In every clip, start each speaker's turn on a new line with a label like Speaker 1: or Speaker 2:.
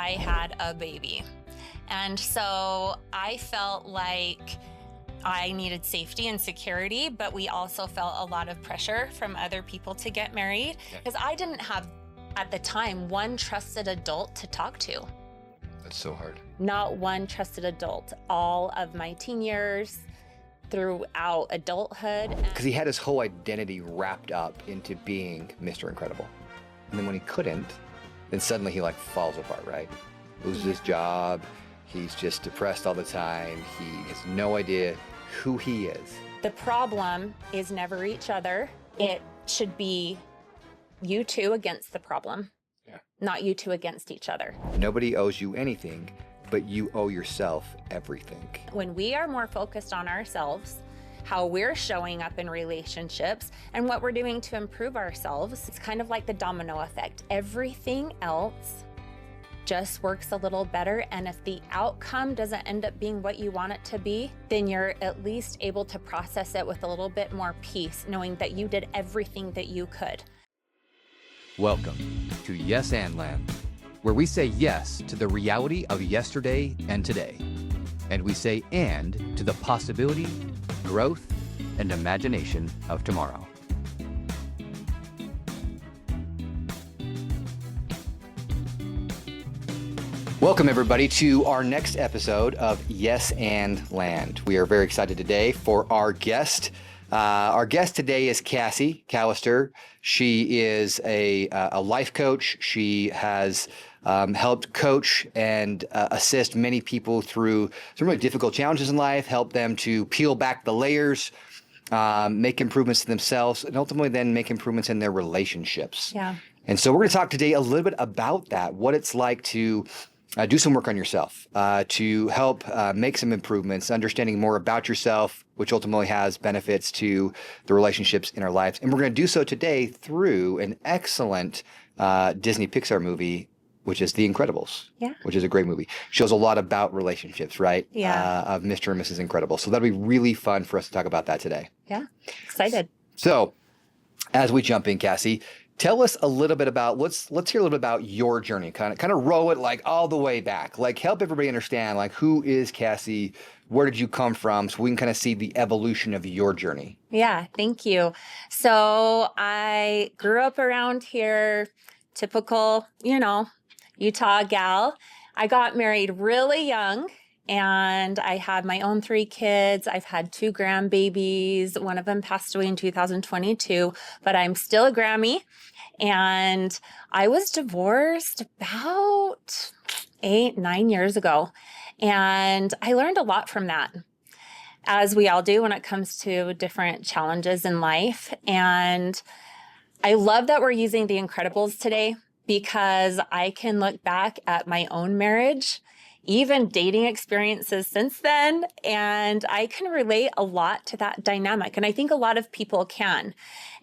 Speaker 1: I had a baby. And so I felt like I needed safety and security, but we also felt a lot of pressure from other people to get married because I didn't have, at the time, one trusted adult to talk to.
Speaker 2: That's so hard.
Speaker 1: Not one trusted adult. All of my teen years, throughout adulthood.
Speaker 2: Because he had his whole identity wrapped up into being Mr. Incredible. And then when he couldn't, then suddenly he like falls apart, right? Loses his job. He's just depressed all the time. He has no idea who he is.
Speaker 1: The problem is never each other. It should be you two against the problem, not you two against each other.
Speaker 2: Nobody owes you anything, but you owe yourself everything.
Speaker 1: When we are more focused on ourselves, how we're showing up in relationships and what we're doing to improve ourselves, it's kind of like the domino effect. Everything else just works a little better. And if the outcome doesn't end up being what you want it to be, then you're at least able to process it with a little bit more peace, knowing that you did everything that you could.
Speaker 3: Welcome to Yes and Land, where we say yes to the reality of yesterday and today. And we say and to the possibility, growth, and imagination of tomorrow.
Speaker 2: Welcome everybody to our next episode of Yes and Land. We are very excited today for our guest. Our guest today is Cassie Callister. She is a life coach. She has helped coach and assist many people through some really difficult challenges in life, help them to peel back the layers, make improvements to themselves, and ultimately then make improvements in their relationships.
Speaker 1: Yeah.
Speaker 2: And so we're going to talk today a little bit about that, what it's like to do some work on yourself, to help make some improvements, understanding more about yourself, which ultimately has benefits to the relationships in our lives. And we're going to do so today through an excellent Disney Pixar movie, which is The Incredibles, which is a great movie. Shows a lot about relationships, right?
Speaker 1: Yeah.
Speaker 2: Of Mr. and Mrs. Incredible. So that'll be really fun for us to talk about that today.
Speaker 1: Yeah, excited.
Speaker 2: So as we jump in, Cassie, tell us a little bit about, let's hear a little bit about your journey, kind of roll it like all the way back, like help everybody understand like who is Cassie, where did you come from, so we can kind of see the evolution of your journey.
Speaker 1: Yeah, thank you. So I grew up around here, typical, Utah gal. I got married really young and I had my own 3 kids. I've had 2 grandbabies. One of them passed away in 2022, but I'm still a Grammy. And I was divorced about 8-9 years ago. And I learned a lot from that, as we all do when it comes to different challenges in life. And I love that we're using The Incredibles today because I can look back at my own marriage, even dating experiences since then, and I can relate a lot to that dynamic. And I think a lot of people can.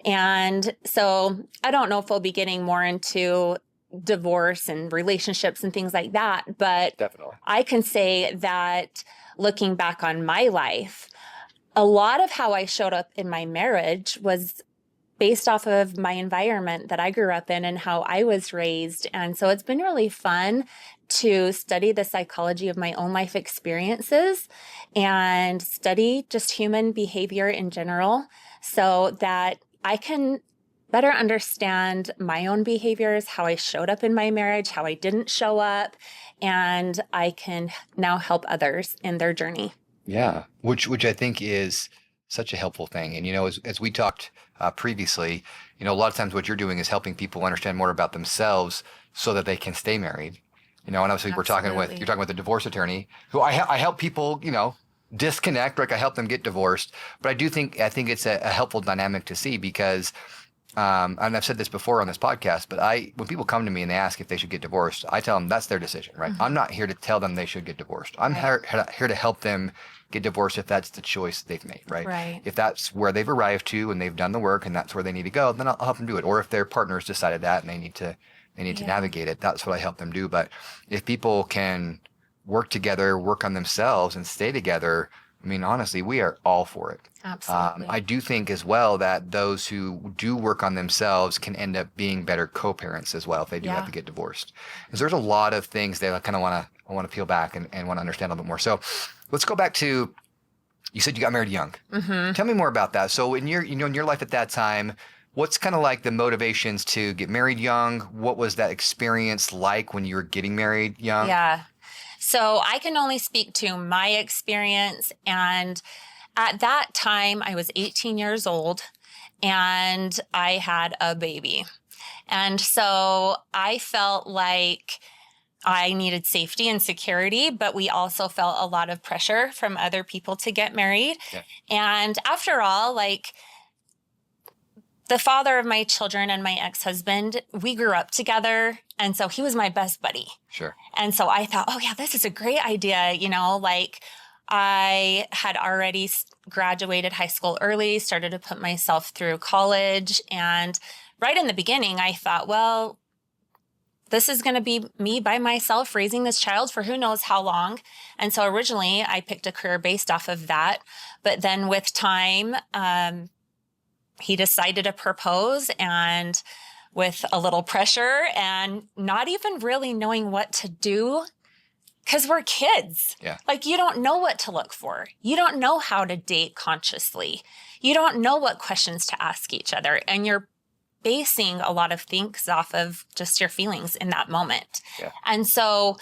Speaker 1: And so I don't know if we'll be getting more into divorce and relationships and things like that, but
Speaker 2: Definitely.
Speaker 1: I can say that looking back on my life, a lot of how I showed up in my marriage was based off of my environment that I grew up in and how I was raised. And so it's been really fun to study the psychology of my own life experiences and study just human behavior in general so that I can better understand my own behaviors, how I showed up in my marriage, how I didn't show up, and I can now help others in their journey.
Speaker 2: Yeah, which I think is such a helpful thing. And, as we talked previously, a lot of times what you're doing is helping people understand more about themselves so that they can stay married. And obviously you're talking with a divorce attorney who I help people, disconnect, like I help them get divorced. But I think it's a helpful dynamic to see because, and I've said this before on this podcast, but when people come to me and they ask if they should get divorced, I tell them that's their decision, right? Mm-hmm. I'm not here to tell them they should get divorced. I'm here to help them get divorced if that's the choice they've made, right?
Speaker 1: Right.
Speaker 2: If that's where they've arrived to and they've done the work and that's where they need to go, then I'll help them do it. Or if their partner's decided that and they need to navigate it, that's what I help them do. But if people can work together, work on themselves and stay together, I mean, honestly, we are all for it.
Speaker 1: Absolutely.
Speaker 2: I do think as well that those who do work on themselves can end up being better co-parents as well if they do have to get divorced. Because there's a lot of things that I kind of want to peel back and want to understand a little bit more. So let's go back to, you said you got married young.
Speaker 1: Mm-hmm.
Speaker 2: Tell me more about that. So in your life at that time, what's kind of like the motivations to get married young? What was that experience like when you were getting married young?
Speaker 1: Yeah. So I can only speak to my experience. And at that time, I was 18 years old and I had a baby. And so I felt like I needed safety and security, but we also felt a lot of pressure from other people to get married.
Speaker 2: Yeah.
Speaker 1: And after all, like, the father of my children and my ex-husband, we grew up together. And so he was my best buddy.
Speaker 2: Sure.
Speaker 1: And so I thought, oh yeah, this is a great idea. Like I had already graduated high school early, started to put myself through college. And right in the beginning, I thought, well, this is going to be me by myself raising this child for who knows how long. And so originally I picked a career based off of that. But then with time, he decided to propose, and with a little pressure and not even really knowing what to do, because we're kids.
Speaker 2: Yeah.
Speaker 1: Like, you don't know what to look for. You don't know how to date consciously. You don't know what questions to ask each other. And you're basing a lot of things off of just your feelings in that moment.
Speaker 2: Yeah.
Speaker 1: And so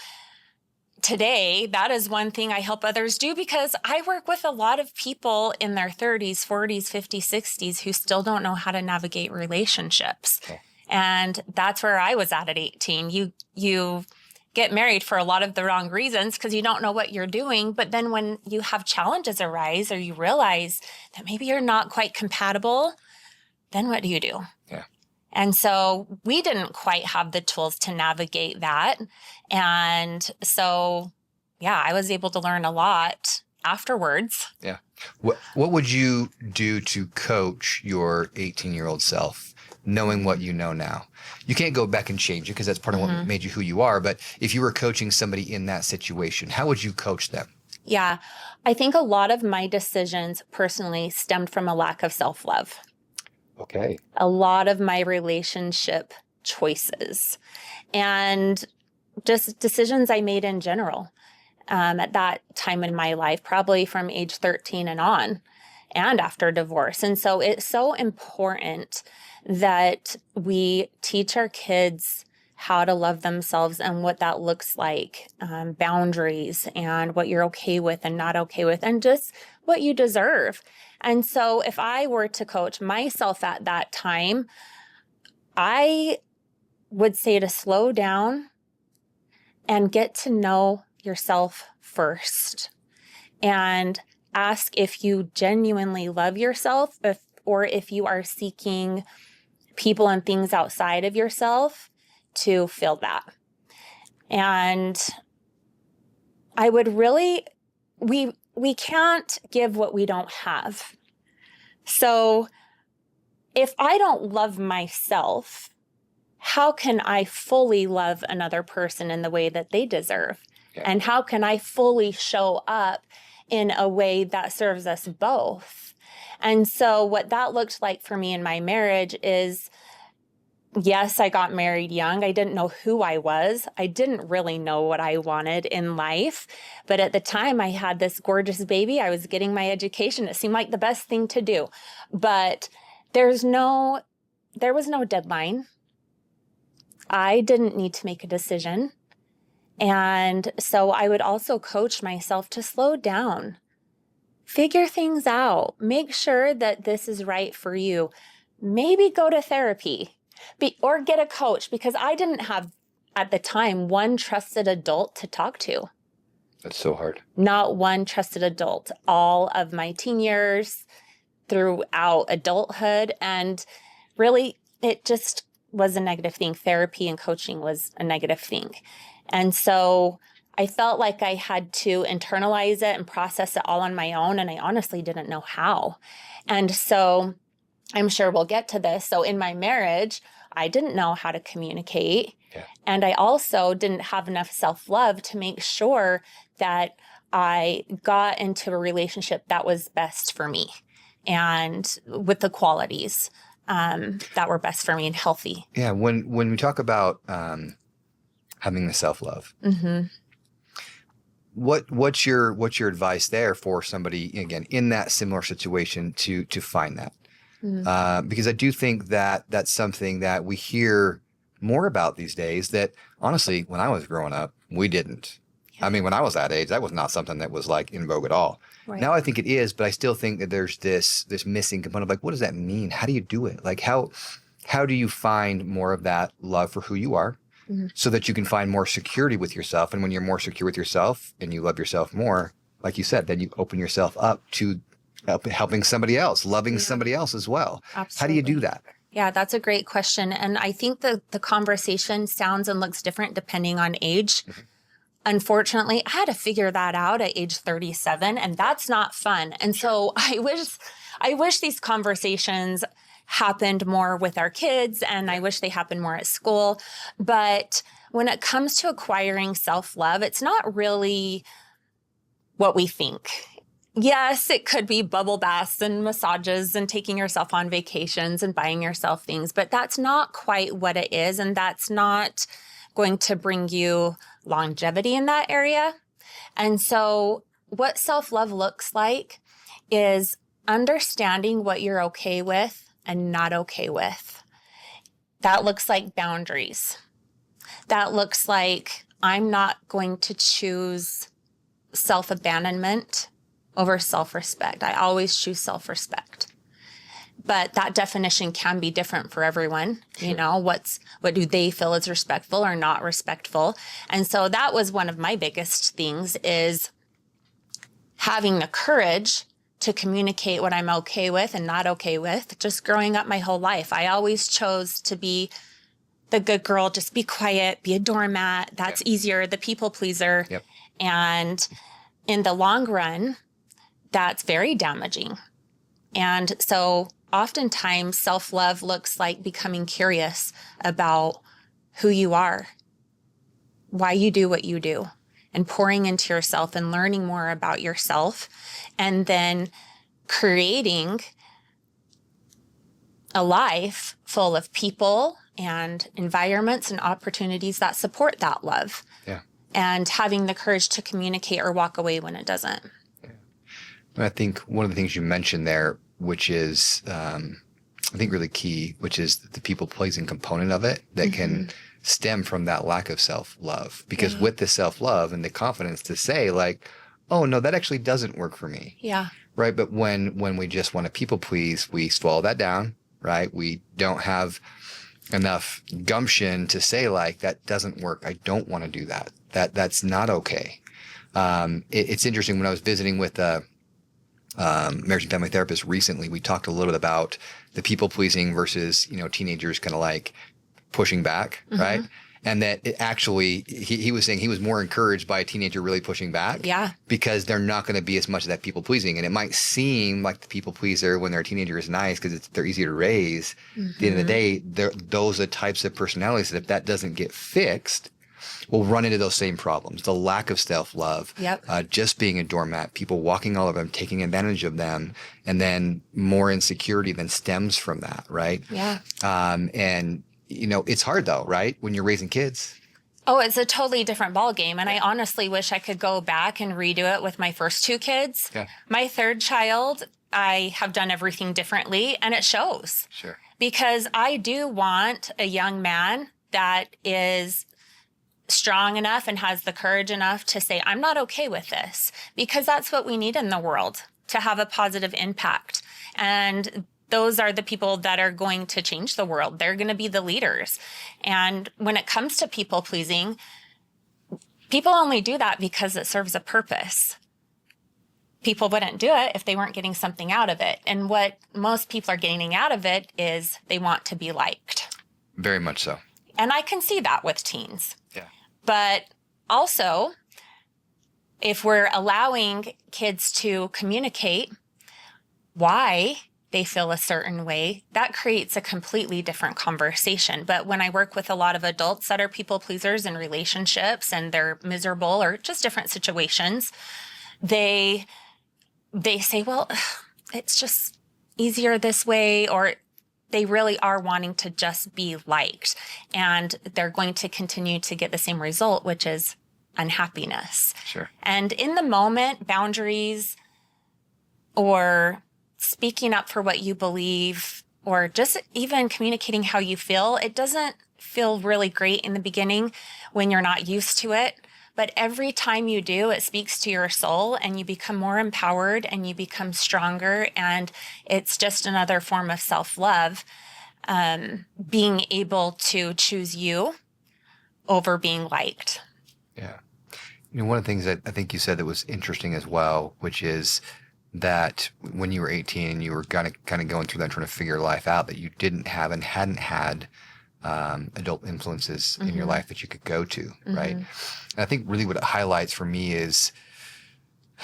Speaker 1: today, that is one thing I help others do, because I work with a lot of people in their 30s, 40s, 50s, 60s who still don't know how to navigate relationships.
Speaker 2: Okay.
Speaker 1: And that's where I was at 18. You get married for a lot of the wrong reasons because you don't know what you're doing. But then when you have challenges arise or you realize that maybe you're not quite compatible, then what do you do?
Speaker 2: Yeah.
Speaker 1: And so we didn't quite have the tools to navigate that. And so, yeah, I was able to learn a lot afterwards.
Speaker 2: Yeah. What would you do to coach your 18-year-old self, knowing what you know now? You can't go back and change it because that's part of what made you who you are. But if you were coaching somebody in that situation, how would you coach them?
Speaker 1: Yeah, I think a lot of my decisions personally stemmed from a lack of self-love.
Speaker 2: Okay.
Speaker 1: A lot of my relationship choices and just decisions I made in general at that time in my life, probably from age 13 and on and after divorce. And so it's so important that we teach our kids how to love themselves and what that looks like, boundaries and what you're okay with and not okay with, and just what you deserve. And so if I were to coach myself at that time, I would say to slow down and get to know yourself first and ask if you genuinely love yourself, or if you are seeking people and things outside of yourself to fill that. And I would really, we can't give what we don't have. So if I don't love myself, how can I fully love another person in the way that they deserve?
Speaker 2: Yeah.
Speaker 1: And how can I fully show up in a way that serves us both? And so what that looked like for me in my marriage is, yes, I got married young. I didn't know who I was. I didn't really know what I wanted in life. But at the time, I had this gorgeous baby. I was getting my education. It seemed like the best thing to do. But there was no deadline. I didn't need to make a decision. And so I would also coach myself to slow down, figure things out, make sure that this is right for you. Maybe go to therapy. Or get a coach, because I didn't have, at the time, one trusted adult to talk to.
Speaker 2: That's so hard.
Speaker 1: Not one trusted adult. All of my teen years, throughout adulthood, and really, it just was a negative thing. Therapy and coaching was a negative thing. And so I felt like I had to internalize it and process it all on my own, and I honestly didn't know how. And so I'm sure we'll get to this. So in my marriage, I didn't know how to communicate.
Speaker 2: Yeah.
Speaker 1: And I also didn't have enough self-love to make sure that I got into a relationship that was best for me and with the qualities that were best for me and healthy.
Speaker 2: Yeah. When we talk about having the self-love,
Speaker 1: Mm-hmm.
Speaker 2: what's your advice there for somebody, again, in that similar situation to find that? Because I do think that that's something that we hear more about these days that honestly, when I was growing up, we didn't.
Speaker 1: Yeah.
Speaker 2: I mean, when I was that age, that was not something that was like in vogue at all.
Speaker 1: Right.
Speaker 2: Now I think it is, but I still think that there's this missing component of like, what does that mean? How do you do it? Like how do you find more of that love for who you are so that you can find more security with yourself? And when you're more secure with yourself and you love yourself more, like you said, then you open yourself up to helping somebody else, loving somebody else as well.
Speaker 1: Absolutely.
Speaker 2: How do you do that?
Speaker 1: Yeah, that's a great question. And I think the conversation sounds and looks different depending on age. Mm-hmm. Unfortunately, I had to figure that out at age 37, and that's not fun. And so I wish these conversations happened more with our kids, and I wish they happened more at school. But when it comes to acquiring self-love, it's not really what we think. Yes, it could be bubble baths and massages and taking yourself on vacations and buying yourself things, but that's not quite what it is. And that's not going to bring you longevity in that area. And so what self-love looks like is understanding what you're okay with and not okay with. That looks like boundaries. That looks like I'm not going to choose self-abandonment over self-respect. I always choose self-respect. But that definition can be different for everyone. Sure. You know, what do they feel is respectful or not respectful? And so that was one of my biggest things, is having the courage to communicate what I'm okay with and not okay with. Just growing up my whole life, I always chose to be the good girl, just be quiet, be a doormat. That's easier, the people pleaser.
Speaker 2: Yep.
Speaker 1: And in the long run, that's very damaging. And so oftentimes self-love looks like becoming curious about who you are, why you do what you do, and pouring into yourself and learning more about yourself, and then creating a life full of people and environments and opportunities that support that love.
Speaker 2: Yeah.
Speaker 1: And having the courage to communicate or walk away when it doesn't.
Speaker 2: I think one of the things you mentioned there, which is, I think really key, which is the people-pleasing component of it that can stem from that lack of self-love. Because with the self-love and the confidence to say like, oh, no, that actually doesn't work for me.
Speaker 1: Yeah.
Speaker 2: Right. But when we just want to people-please, we swallow that down, right? We don't have enough gumption to say like, that doesn't work. I don't want to do that. That's not okay. It's interesting. When I was visiting with marriage and family therapist recently, we talked a little bit about the people pleasing versus, teenagers kind of like pushing back. Right. And that it actually, he was saying he was more encouraged by a teenager really pushing back. Yeah. Because they're not going to be as much of that people pleasing. And it might seem like the people pleaser when they're a teenager is nice because they're easy to raise. At the end of the day, those are the types of personalities that if that doesn't get fixed, we'll run into those same problems. The lack of self-love, just being a doormat, people walking all over them, taking advantage of them, and then more insecurity then stems from that, right? Yeah. And, it's hard though, right? When you're raising kids.
Speaker 1: Oh, it's a totally different ballgame. And I honestly wish I could go back and redo it with my first two kids. Yeah. My third child, I have done everything differently, and it shows. Sure. Because I do want a young man that is strong enough and has the courage enough to say, I'm not okay with this, because that's what we need in the world to have a positive impact. And those are the people that are going to change the world. They're going to be the leaders. And when it comes to people pleasing, people only do that because it serves a purpose. People wouldn't do it if they weren't getting something out of it. And what most people are gaining out of it is they want to be liked.
Speaker 2: Very much so.
Speaker 1: And I can see that with teens.
Speaker 2: Yeah.
Speaker 1: But also, if we're allowing kids to communicate why they feel a certain way, that creates a completely different conversation. But when I work with a lot of adults that are people pleasers in relationships and they're miserable or just different situations, they say, well, it's just easier this way, or they really are wanting to just be liked, and they're going to continue to get the same result, which is unhappiness.
Speaker 2: Sure.
Speaker 1: And in the moment, boundaries or speaking up for what you believe, or just even communicating how you feel, it doesn't feel really great in the beginning when you're not used to it. But every time you do, it speaks to your soul and you become more empowered and you become stronger. And it's just another form of self-love, being able to choose you over being liked.
Speaker 2: Yeah. One of the things that I think you said that was interesting as well, which is that when you were 18 and you were kind of going through that, trying to figure life out, that you didn't have and hadn't had adult influences in your life that you could go to, right? And I think really what it highlights for me is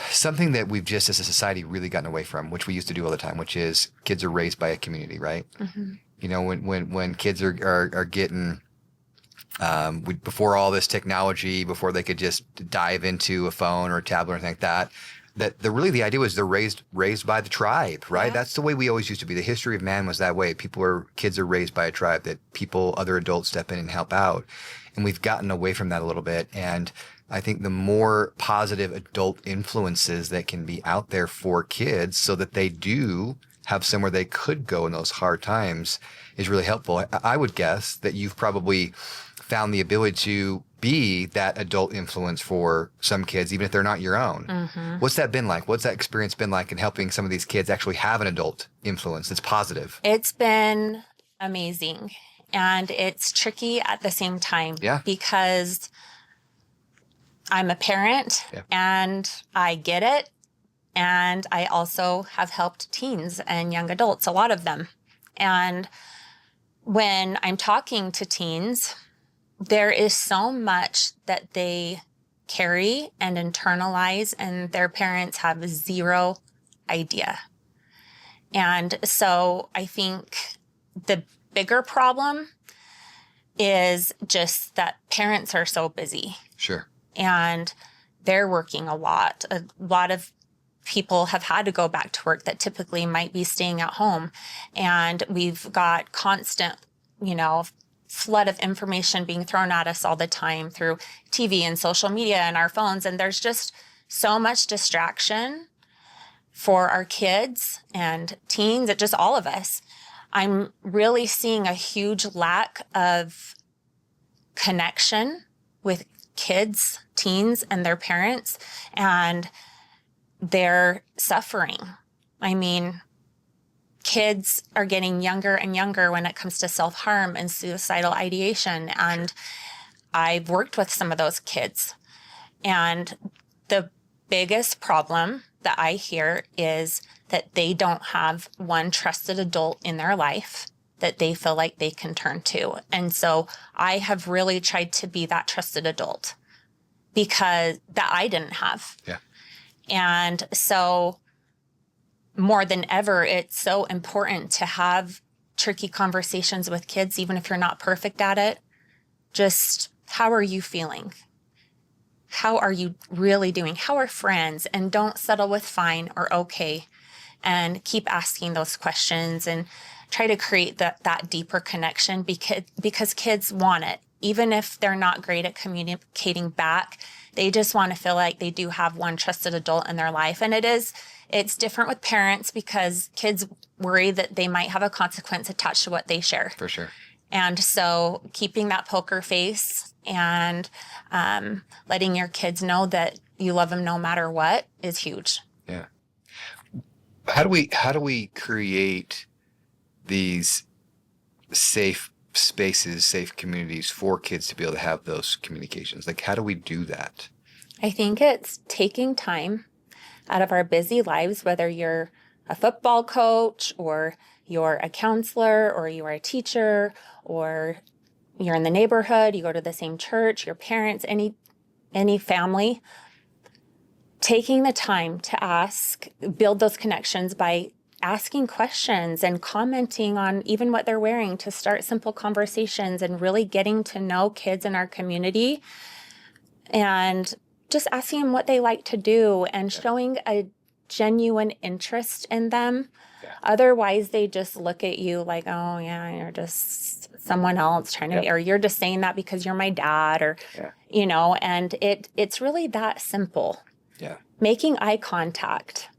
Speaker 2: something that we've just as a society really gotten away from, which we used to do all the time, which is kids are raised by a community, right? When kids are getting before all this technology, before they could just dive into a phone or a tablet or anything like that, the idea was they're raised by the tribe, right? Yeah. That's the way we always used to be. The history of man was that way. Kids are raised by a tribe that other adults step in and help out. And we've gotten away from that a little bit. And I think the more positive adult influences that can be out there for kids so that they do have somewhere they could go in those hard times is really helpful. I would guess that you've probably found the ability to be that adult influence for some kids, even if they're not your own. What's that been like? What's that experience been like in helping some of these kids actually have an adult influence that's positive?
Speaker 1: It's been amazing. And it's tricky at the same time.
Speaker 2: Yeah.
Speaker 1: Because I'm a parent and I get it. And I also have helped teens and young adults, a lot of them. And when I'm talking to teens, there is so much that they carry and internalize, and their parents have zero idea. And so I think the bigger problem is just that parents are so busy.
Speaker 2: Sure.
Speaker 1: And they're working a lot. A lot of people have had to go back to work that typically might be staying at home. And we've got constant, flood of information being thrown at us all the time through TV and social media and our phones. And there's just so much distraction for our kids and teens, just all of us. I'm really seeing a huge lack of connection with kids, teens, and their parents, and they're suffering. I mean, kids are getting younger and younger when it comes to self-harm and suicidal ideation. And I've worked with some of those kids. And the biggest problem that I hear is that they don't have one trusted adult in their life that they feel like they can turn to. And so I have really tried to be that trusted adult because that I didn't have.
Speaker 2: Yeah.
Speaker 1: And so more than ever, it's so important to have tricky conversations with kids, even if you're not perfect at it. Just, how are you feeling? How are you really doing? How are friends? And don't settle with fine or okay. And keep asking those questions and try to create that deeper connection because kids want it. Even if they're not great at communicating back, they just want to feel like they do have one trusted adult in their life. And it's different with parents because kids worry that they might have a consequence attached to what they share.
Speaker 2: For sure.
Speaker 1: And so keeping that poker face and letting your kids know that you love them no matter what is huge.
Speaker 2: Yeah. How do we create these safe spaces, safe communities for kids to be able to have those communications? Like, how do we do that?
Speaker 1: I think it's taking time out of our busy lives, whether you're a football coach or you're a counselor or you're a teacher or you're in the neighborhood, you go to the same church, your parents, any family, taking the time to build those connections by asking questions and commenting on even what they're wearing to start simple conversations and really getting to know kids in our community and just asking them what they like to do and showing a genuine interest in them. Otherwise, they just look at you like, oh, yeah, you're just someone else trying to, or you're just saying that because you're my dad, or, and it's really that simple.
Speaker 2: Yeah.
Speaker 1: Making eye contact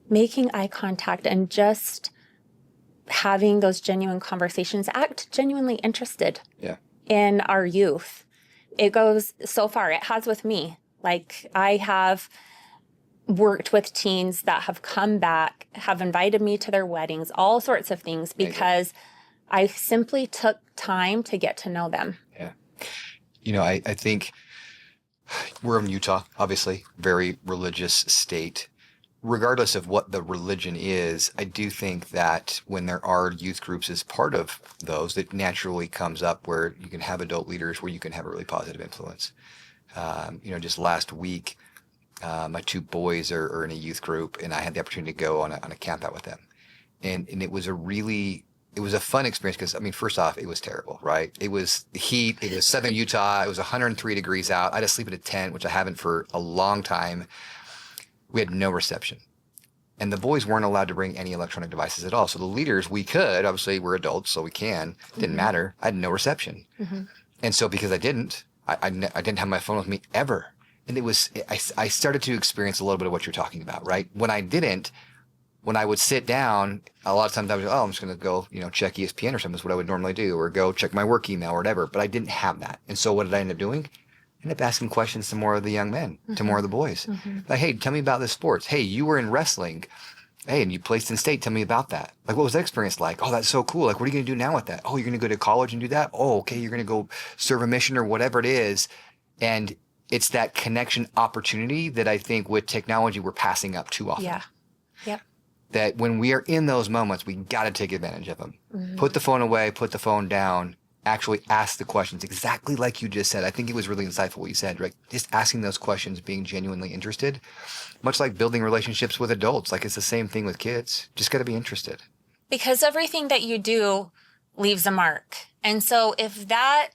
Speaker 1: and just having those genuine conversations, act genuinely interested in our youth. It goes so far. It has with me. Like, I have worked with teens that have come back, have invited me to their weddings, all sorts of things, because I simply took time to get to know them.
Speaker 2: Yeah. I think we're in Utah, obviously, very religious state. Regardless of what the religion is, I do think that when there are youth groups as part of those, it naturally comes up where you can have adult leaders, where you can have a really positive influence. Just last week, my two boys are in a youth group, and I had the opportunity to go on a camp out with them. And it was a fun experience because, first off, it was terrible, right? It was heat. It was southern Utah. It was 103 degrees out. I had to sleep in a tent, which I haven't for a long time. We had no reception. And the boys weren't allowed to bring any electronic devices at all. So the leaders, we could, obviously we're adults, so we can. It didn't matter. I had no reception. And so because I didn't have my phone with me ever. And I started to experience a little bit of what you're talking about, right? When I would sit down, a lot of times I was, I'm just going to go, check ESPN or something is what I would normally do, or go check my work email or whatever. But I didn't have that. And so what did I end up doing? I ended up asking questions to more of the young men, to more of the boys. Like, hey, tell me about this sports. Hey, you were in wrestling. Hey, and you placed in state. Tell me about that. Like, what was that experience like? Oh, that's so cool. Like, what are you going to do now with that? Oh, you're going to go to college and do that? Oh, okay. You're going to go serve a mission or whatever it is. And it's that connection opportunity that I think with technology we're passing up too often.
Speaker 1: Yeah. Yep.
Speaker 2: That when we are in those moments, we got to take advantage of them. Put the phone away, put the phone down, actually ask the questions exactly like you just said. I think it was really insightful what you said, right? Just asking those questions, being genuinely interested, much like building relationships with adults. Like, it's the same thing with kids. Just got to be interested.
Speaker 1: Because everything that you do leaves a mark. And so if that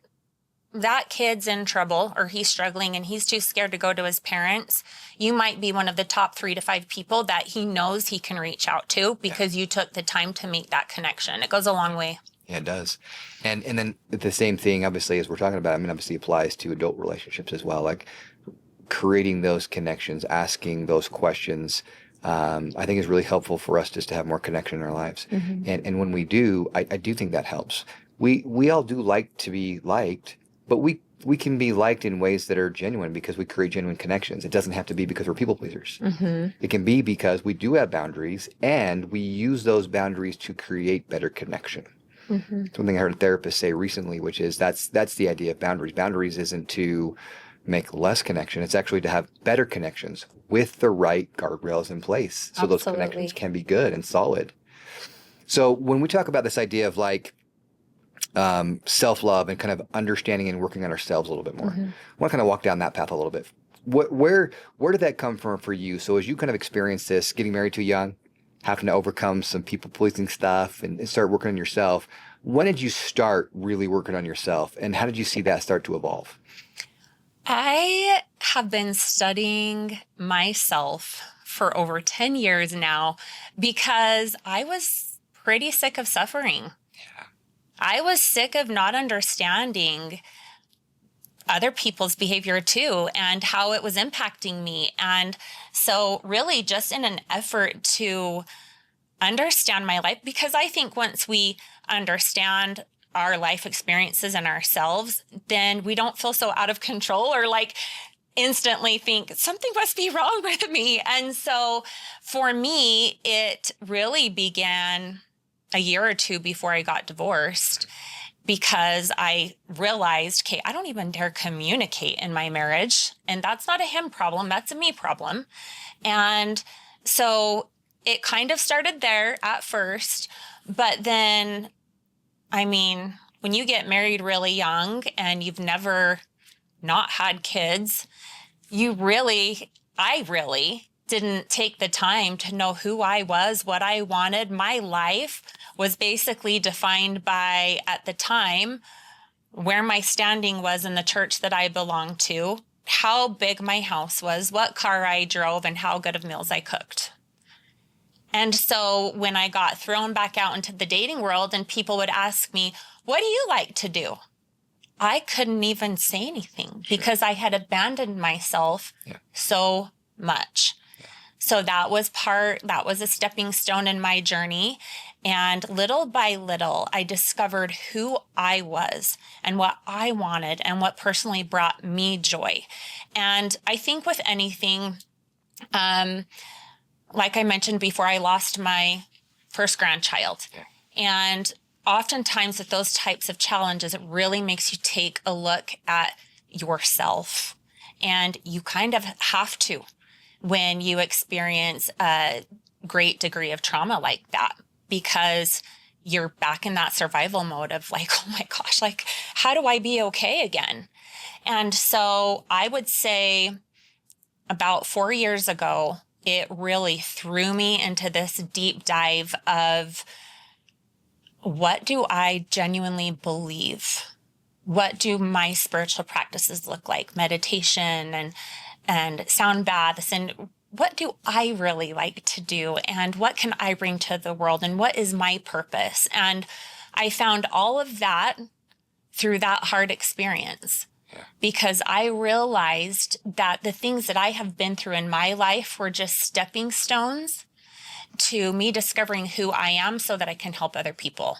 Speaker 1: kid's in trouble or he's struggling and he's too scared to go to his parents, you might be one of the top 3 to 5 people that he knows he can reach out to because you took the time to make that connection. It goes a long way.
Speaker 2: Yeah, it does. And then the same thing, obviously, as we're talking about, obviously applies to adult relationships as well. Like, creating those connections, asking those questions, I think is really helpful for us just to have more connection in our lives. And when we do, I do think that helps. We all do like to be liked, but we can be liked in ways that are genuine because we create genuine connections. It doesn't have to be because we're people pleasers. It can be because we do have boundaries and we use those boundaries to create better connection. Something I heard a therapist say recently, which is that's the idea of boundaries. Boundaries isn't to make less connection. It's actually to have better connections with the right guardrails in place. So those connections can be good and solid. So when we talk about this idea of like self-love and kind of understanding and working on ourselves a little bit more, I want to kind of walk down that path a little bit. Where did that come from for you? So as you kind of experienced this, getting married too young, having to overcome some people-pleasing stuff and start working on yourself, when did you start really working on yourself, and how did you see that start to evolve?
Speaker 1: I have been studying myself for over 10 years now because I was pretty sick of suffering.
Speaker 2: Yeah.
Speaker 1: I was sick of not understanding other people's behavior too and how it was impacting me. And so really just in an effort to understand my life, because I think once we understand our life experiences and ourselves, then we don't feel so out of control or like instantly think something must be wrong with me. And so for me, it really began a year or two before I got divorced, because I realized, okay, I don't even dare communicate in my marriage. And that's not a him problem. That's a me problem. And so it kind of started there at first. But then, when you get married really young and you've never not had kids, I really didn't take the time to know who I was, what I wanted. My life was basically defined by, at the time, where my standing was in the church that I belonged to, how big my house was, what car I drove, and how good of meals I cooked. And so when I got thrown back out into the dating world and people would ask me, what do you like to do? I couldn't even say anything because I had abandoned myself so much. So that was a stepping stone in my journey. And little by little, I discovered who I was and what I wanted and what personally brought me joy. And I think with anything, like I mentioned before, I lost my first grandchild. And oftentimes with those types of challenges, it really makes you take a look at yourself. And you kind of have to when you experience a great degree of trauma like that, because you're back in that survival mode of like, oh my gosh, like, how do I be okay again? And so I would say about 4 years ago, it really threw me into this deep dive of, what do I genuinely believe? What do my spiritual practices look like? Meditation and sound baths, and what do I really like to do? And what can I bring to the world? And what is my purpose? And I found all of that through that hard experience, because I realized that the things that I have been through in my life were just stepping stones to me discovering who I am so that I can help other people.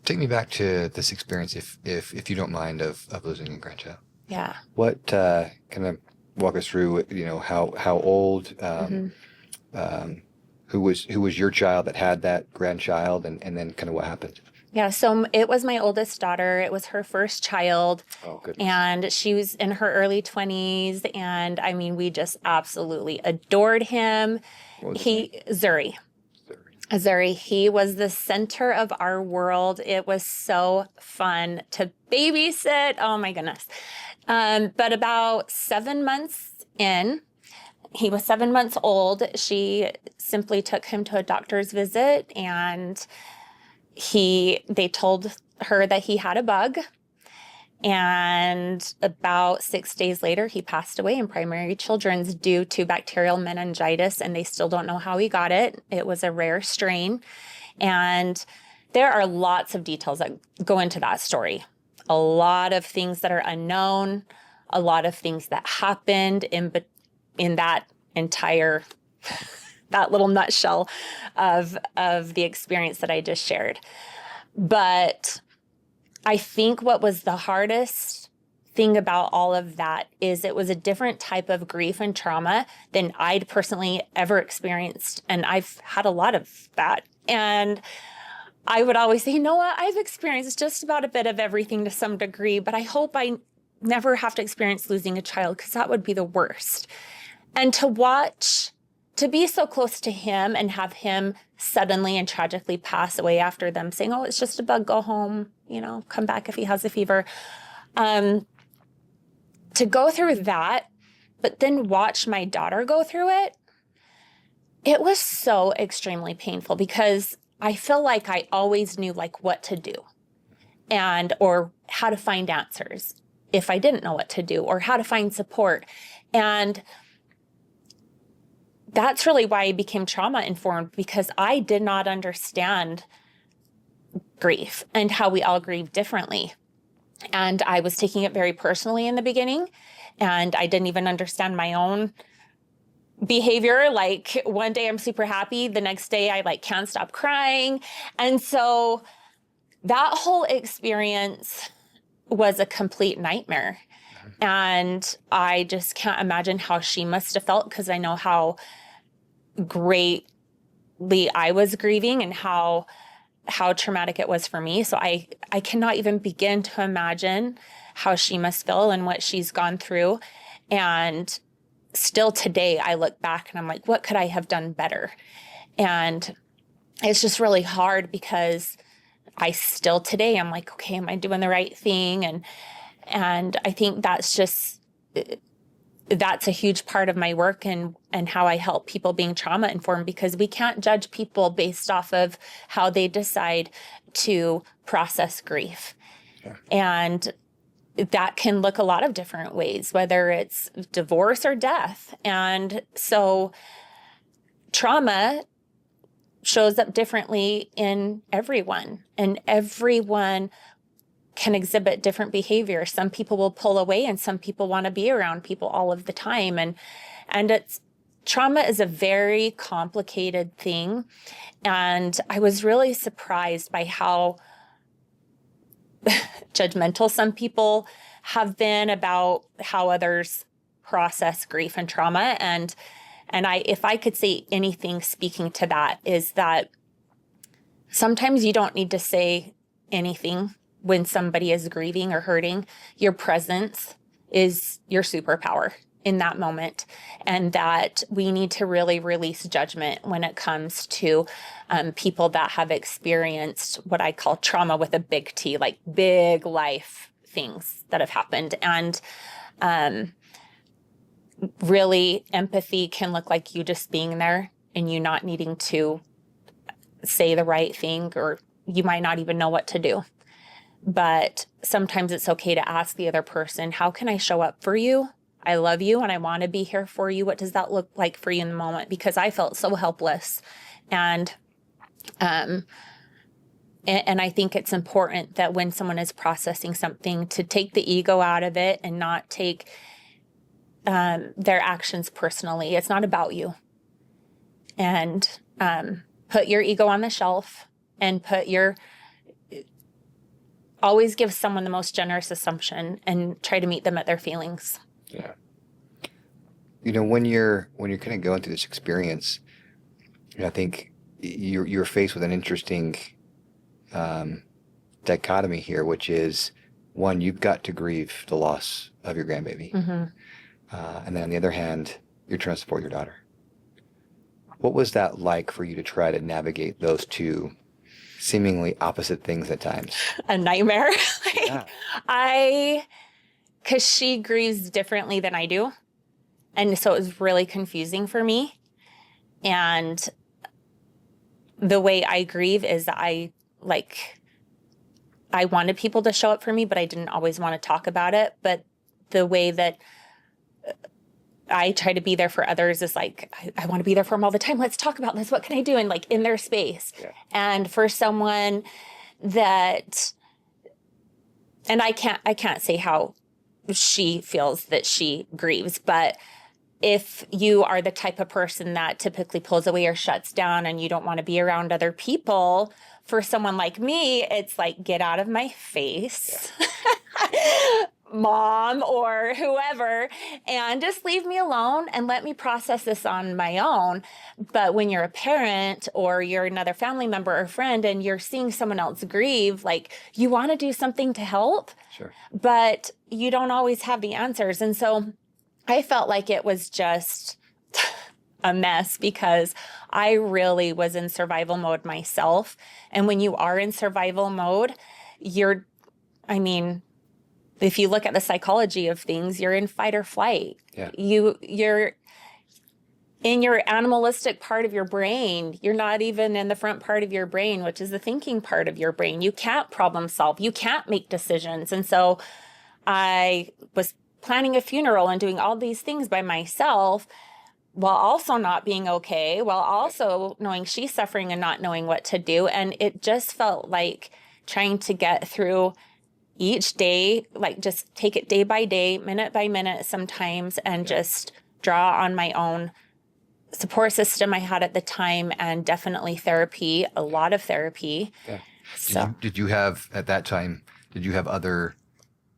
Speaker 2: Take me back to this experience, if you don't mind, of losing a grandchild.
Speaker 1: Yeah.
Speaker 2: What kind of walk us through? How old? Who was your child that had that grandchild, and then kind of what happened?
Speaker 1: Yeah, so it was my oldest daughter. It was her first child.
Speaker 2: Oh, goodness.
Speaker 1: And she was in her early 20s. And I mean, we just absolutely adored him.
Speaker 2: What was his name?
Speaker 1: Zuri. Zuri, he was the center of our world. It was so fun to babysit. Oh my goodness. But about 7 months in, he was 7 months old, she simply took him to a doctor's visit, and they told her that he had a bug. And about 6 days later, he passed away in primary children's due to bacterial meningitis, and they still don't know how he got it. It was a rare strain. And there are lots of details that go into that story. A lot of things that are unknown, a lot of things that happened in that entire, that little nutshell of the experience that I just shared. But I think what was the hardest thing about all of that is it was a different type of grief and trauma than I'd personally ever experienced. And I've had a lot of that. And I would always say, Noah, I've experienced just about a bit of everything to some degree, but I hope I never have to experience losing a child, because that would be the worst. And to be so close to him and have him suddenly and tragically pass away after them saying, oh, it's just a bug, go home, come back if he has a fever. To go through that, but then watch my daughter go through it, it was so extremely painful, because I feel like I always knew what to do or how to find answers if I didn't know what to do, or how to find support. And that's really why I became trauma informed, because I did not understand grief and how we all grieve differently. And I was taking it very personally in the beginning, and I didn't even understand my own behavior. Like, one day I'm super happy, the next day I can't stop crying. And so that whole experience was a complete nightmare. And I just can't imagine how she must have felt, because I know how greatly I was grieving and how traumatic it was for me. So I cannot even begin to imagine how she must feel and what she's gone through. And still today, I look back and I'm like, what could I have done better? And it's just really hard, because I still today, I'm like, okay, am I doing the right thing? And I think that's just that's a huge part of my work and how I help people being trauma informed, because we can't judge people based off of how they decide to process grief.
Speaker 2: Sure.
Speaker 1: And that can look a lot of different ways, whether it's divorce or death. And so trauma shows up differently in everyone, and everyone can exhibit different behavior. Some people will pull away and some people want to be around people all of the time. And it's trauma is a very complicated thing. And I was really surprised by how judgmental some people have been about how others process grief and trauma. And if I could say anything speaking to that, is that sometimes you don't need to say anything when somebody is grieving or hurting. Your presence is your superpower in that moment. And that we need to really release judgment when it comes to people that have experienced what I call trauma with a big T, like big life things that have happened. And really, empathy can look like you just being there and you not needing to say the right thing, or you might not even know what to do. But sometimes it's okay to ask the other person, how can I show up for you? I love you and I want to be here for you. What does that look like for you in the moment? Because I felt so helpless. And I think it's important that when someone is processing something, to take the ego out of it and not take their actions personally. It's not about you. And put your ego on the shelf and always give someone the most generous assumption and try to meet them at their feelings.
Speaker 2: Yeah. When you're kind of going through this experience, I think you're faced with an interesting dichotomy here, which is, one, you've got to grieve the loss of your grandbaby.
Speaker 1: Mm-hmm.
Speaker 2: And then on the other hand, you're trying to support your daughter. What was that like for you to try to navigate those two seemingly opposite things at times?
Speaker 1: A nightmare.
Speaker 2: Yeah.
Speaker 1: Because she grieves differently than I do. And so it was really confusing for me. And the way I grieve is that I wanted people to show up for me, but I didn't always want to talk about it. But the way that I try to be there for others is like, I want to be there for them all the time. Let's talk about this. What can I do? And like in their space.
Speaker 2: Yeah.
Speaker 1: And for someone that, and I can't say how she feels that she grieves, but if you are the type of person that typically pulls away or shuts down and you don't want to be around other people, for someone like me, it's like, get out of my face. Yeah. Mom or whoever, and just leave me alone and let me process this on my own. But when you're a parent or you're another family member or friend and you're seeing someone else grieve, like, you want to do something to help,
Speaker 2: sure,
Speaker 1: but you don't always have the answers. And so I felt like it was just a mess because I really was in survival mode myself. And when you are in survival mode, if you look at the psychology of things, you're in fight or flight.
Speaker 2: Yeah.
Speaker 1: You're in your animalistic part of your brain. You're not even in the front part of your brain, which is the thinking part of your brain. You can't problem solve. You can't make decisions. And so I was planning a funeral and doing all these things by myself while also not being okay, while also knowing she's suffering and not knowing what to do. And it just felt like trying to get through each day, like just take it day by day, minute by minute sometimes, and just draw on my own support system I had at the time, and definitely therapy, a lot of therapy.
Speaker 2: Yeah.
Speaker 1: So
Speaker 2: did you have, at that time, other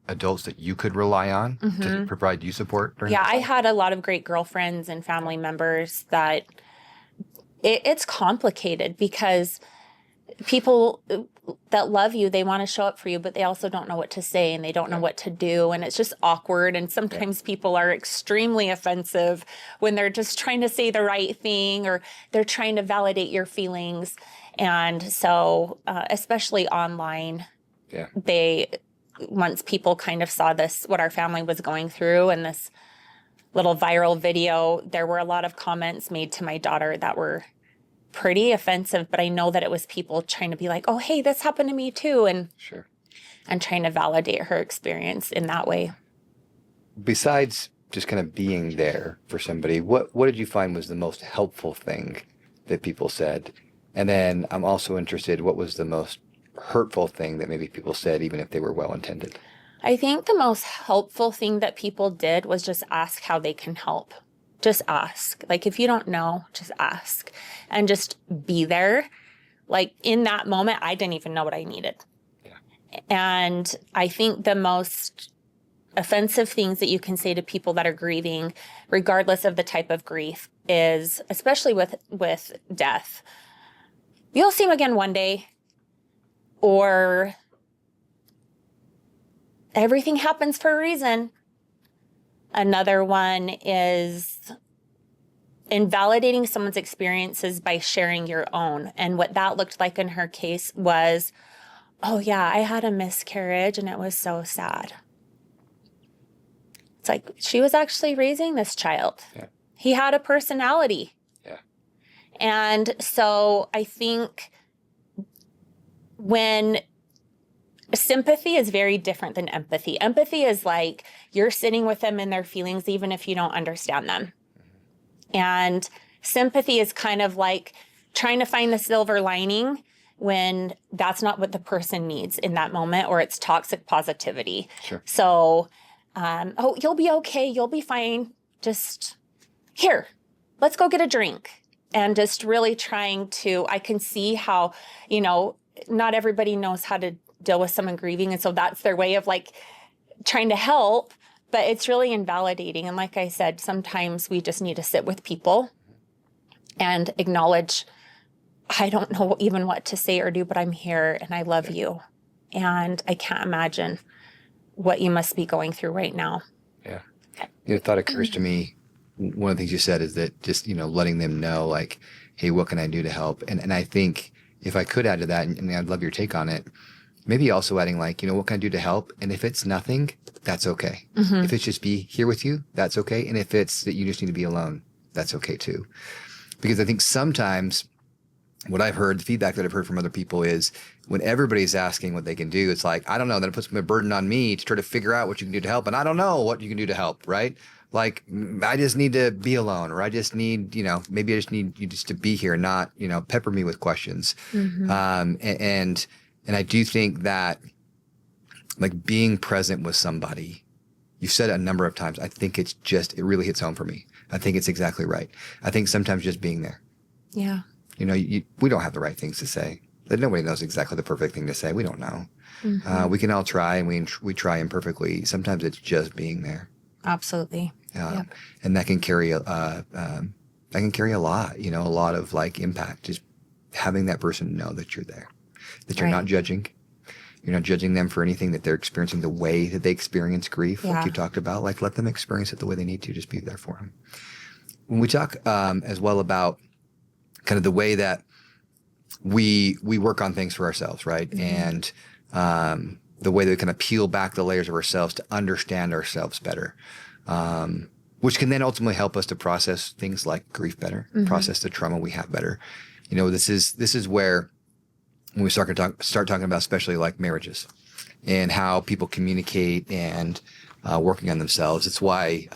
Speaker 2: adults that you could rely on to provide you support during that time?
Speaker 1: I had a lot of great girlfriends and family members that it's complicated because people that love you, they want to show up for you, but they also don't know what to say and they don't know what to do. And it's just awkward. And sometimes people are extremely offensive when they're just trying to say the right thing or they're trying to validate your feelings. And so, especially online, once people kind of saw this, what our family was going through and this little viral video, there were a lot of comments made to my daughter that were pretty offensive, but I know that it was people trying to be like, oh, hey, this happened to me too. And
Speaker 2: Sure.
Speaker 1: trying to validate her experience in that way.
Speaker 2: Besides just kind of being there for somebody, what did you find was the most helpful thing that people said? And then I'm also interested, what was the most hurtful thing that maybe people said, even if they were well-intended?
Speaker 1: I think the most helpful thing that people did was just ask how they can help. Just ask. Like, if you don't know, just ask and just be there. Like, in that moment, I didn't even know what I needed. Yeah. And I think the most offensive things that you can say to people that are grieving, regardless of the type of grief, is, especially with death, you'll see him again one day, or everything happens for a reason. Another one is invalidating someone's experiences by sharing your own. And what that looked like in her case was, oh yeah, I had a miscarriage and it was so sad. It's like, she was actually raising this child. Yeah. He had a personality. Yeah. And so I think when sympathy is very different than empathy. Empathy is like you're sitting with them in their feelings, even if you don't understand them. And sympathy is kind of like trying to find the silver lining when that's not what the person needs in that moment, or it's toxic positivity. Sure. So, oh, you'll be okay. You'll be fine. Just here, let's go get a drink. And just really trying to, I can see how, not everybody knows how to deal with someone grieving. And so that's their way of like trying to help, but it's really invalidating. And like I said, sometimes we just need to sit with people and acknowledge, I don't know even what to say or do, but I'm here and I love you. And I can't imagine what you must be going through right now. Yeah.
Speaker 2: The thought occurs to me, one of the things you said is that just, letting them know like, hey, what can I do to help? And I think if I could add to that, and I'd love your take on it, maybe also adding like, what can I do to help? And if it's nothing, that's okay. Mm-hmm. If it's just be here with you, that's okay. And if it's that you just need to be alone, that's okay too. Because I think sometimes what I've heard, the feedback that I've heard from other people is when everybody's asking what they can do, it's like, I don't know, then it puts a burden on me to try to figure out what you can do to help. And I don't know what you can do to help, right? Like, I just need to be alone, or I just need, maybe I just need you just to be here, not, pepper me with questions. Mm-hmm. And I do think that like being present with somebody, you've said it a number of times. I think it really hits home for me. I think it's exactly right. I think sometimes just being there. Yeah. We don't have the right things to say. Nobody knows exactly the perfect thing to say. We don't know. Mm-hmm. We can all try, and we try imperfectly. Sometimes it's just being there. Absolutely. Yeah. And that can carry a lot, a lot of like impact, just having that person know that you're there, that you're not judging. You're not judging them for anything that they're experiencing, the way that they experience grief, like you talked about. Like, let them experience it the way they need to. Just be there for them. When we talk as well about kind of the way that we work on things for ourselves, right? Mm-hmm. And the way that we kind of peel back the layers of ourselves to understand ourselves better, which can then ultimately help us to process things like grief better, mm-hmm. process the trauma we have better. This is where when we start talking about especially like marriages and how people communicate and working on themselves. It's why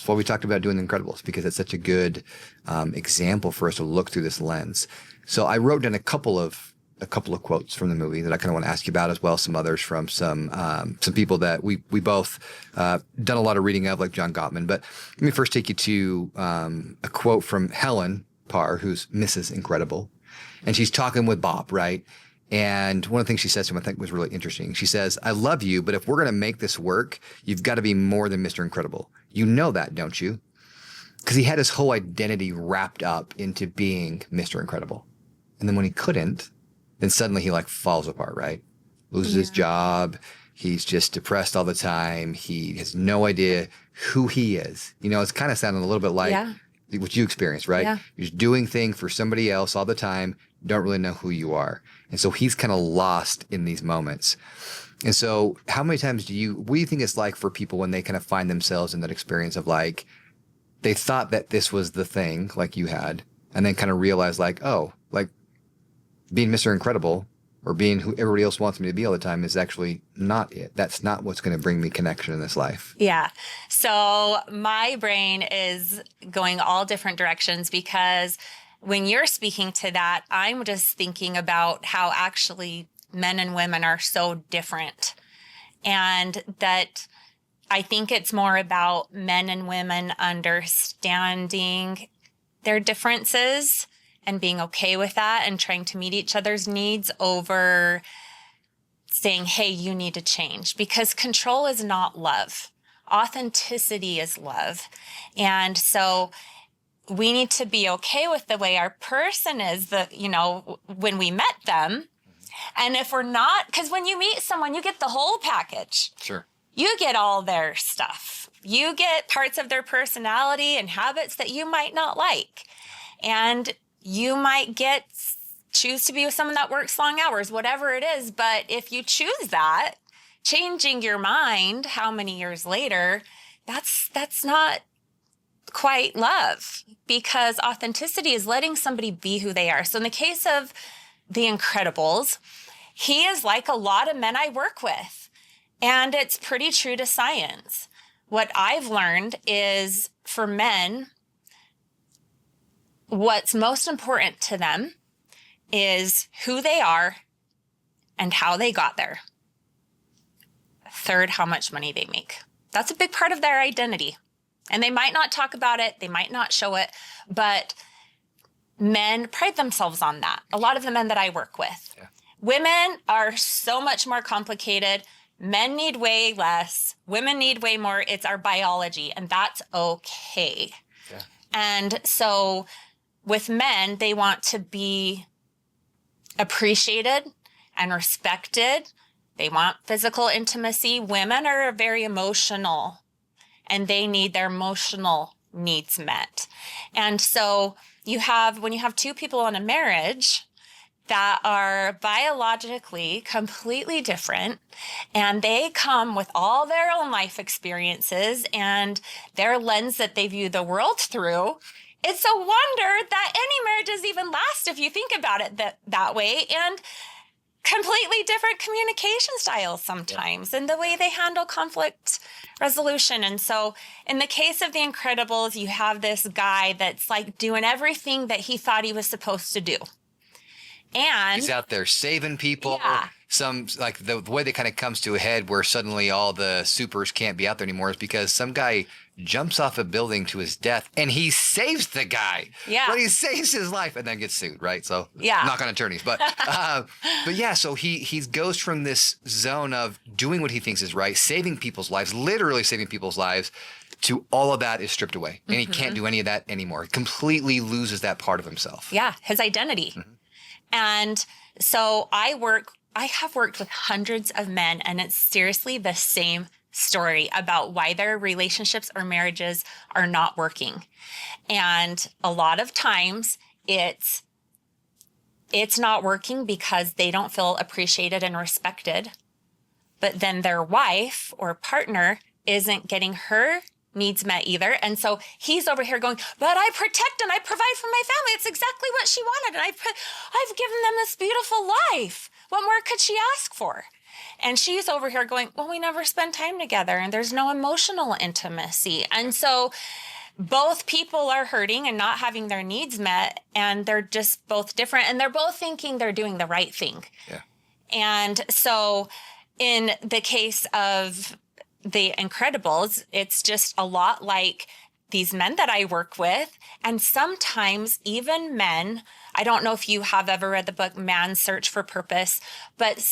Speaker 2: we talked about doing The Incredibles, because it's such a good example for us to look through this lens. So I wrote down a couple of quotes from the movie that I kind of want to ask you about, as well as some others from some people that we both done a lot of reading of, like John Gottman. But let me first take you to a quote from Helen Parr, who's Mrs. Incredible, and she's talking with Bob, right? And one of the things she says to him I think was really interesting. She says, "I love you, but if we're going to make this work, you've got to be more than Mr. Incredible. You know that, don't you?" Because he had his whole identity wrapped up into being Mr. Incredible. And then when he couldn't, then suddenly he like falls apart, right? Loses his job. He's just depressed all the time. He has no idea who he is. It's kind of sounding a little bit like what you experienced, right? Yeah. You're just doing things for somebody else all the time. Don't really know who you are. And so he's kind of lost in these moments. And so how many times what do you think it's like for people when they kind of find themselves in that experience of like, they thought that this was the thing like you had, and then kind of realized like, oh, like being Mr. Incredible or being who everybody else wants me to be all the time is actually not it. That's not what's going to bring me connection in this life.
Speaker 1: Yeah. So my brain is going all different directions because when you're speaking to that, I'm just thinking about how actually men and women are so different. And that I think it's more about men and women understanding their differences and being okay with that and trying to meet each other's needs over saying, hey, you need to change, because control is not love. Authenticity is love. And so we need to be okay with the way our person is, when we met them. And if we're not, because when you meet someone, you get the whole package.
Speaker 2: Sure.
Speaker 1: You get all their stuff. You get parts of their personality and habits that you might not like. And you might choose to be with someone that works long hours, whatever it is. But if you choose that, changing your mind how many years later, that's not quite love, because authenticity is letting somebody be who they are. So in the case of The Incredibles, he is like a lot of men I work with, and it's pretty true to science. What I've learned is for men, what's most important to them is who they are and how they got there. Third, how much money they make. That's a big part of their identity. And they might not talk about it, they might not show it, but men pride themselves on that. A lot of the men that I work with. Yeah. Women are so much more complicated. Men need way less. Women need way more. It's our biology, and that's okay. Yeah. And so with men, they want to be appreciated and respected. They want physical intimacy. Women are very emotional, and they need their emotional needs met. And so when you have two people in a marriage that are biologically completely different, and they come with all their own life experiences and their lens that they view the world through, it's a wonder that any marriages even last if you think about it that way. And completely different communication styles sometimes, and the way they handle conflict resolution. And so in the case of The Incredibles, you have this guy that's like doing everything that he thought he was supposed to do. And
Speaker 2: he's out there saving people.
Speaker 1: Yeah.
Speaker 2: Some, like the way that kind of comes to a head where suddenly all the supers can't be out there anymore is because some guy jumps off a building to his death and he saves the guy.
Speaker 1: Yeah.
Speaker 2: But he saves his life and then gets sued, right? So
Speaker 1: yeah.
Speaker 2: Knock on attorneys. But yeah, so he goes from this zone of doing what he thinks is right, saving people's lives, literally saving people's lives, to all of that is stripped away. And he can't do any of that anymore. He completely loses that part of himself.
Speaker 1: Yeah, his identity. Mm-hmm. And so I have worked with hundreds of men, and it's seriously the same story about why their relationships or marriages are not working. And a lot of times it's not working because they don't feel appreciated and respected. But then their wife or partner isn't getting her needs met either. And so he's over here going, but I protect and I provide for my family. It's exactly what she wanted. And I've given them this beautiful life. What more could she ask for? And she's over here going, well, we never spend time together and there's no emotional intimacy. And so both people are hurting and not having their needs met, and they're just both different, and they're both thinking they're doing the right thing. Yeah. And so in the case of The Incredibles, it's just a lot like these men that I work with. And sometimes even men, I don't know if you have ever read the book Man's Search for Purpose, but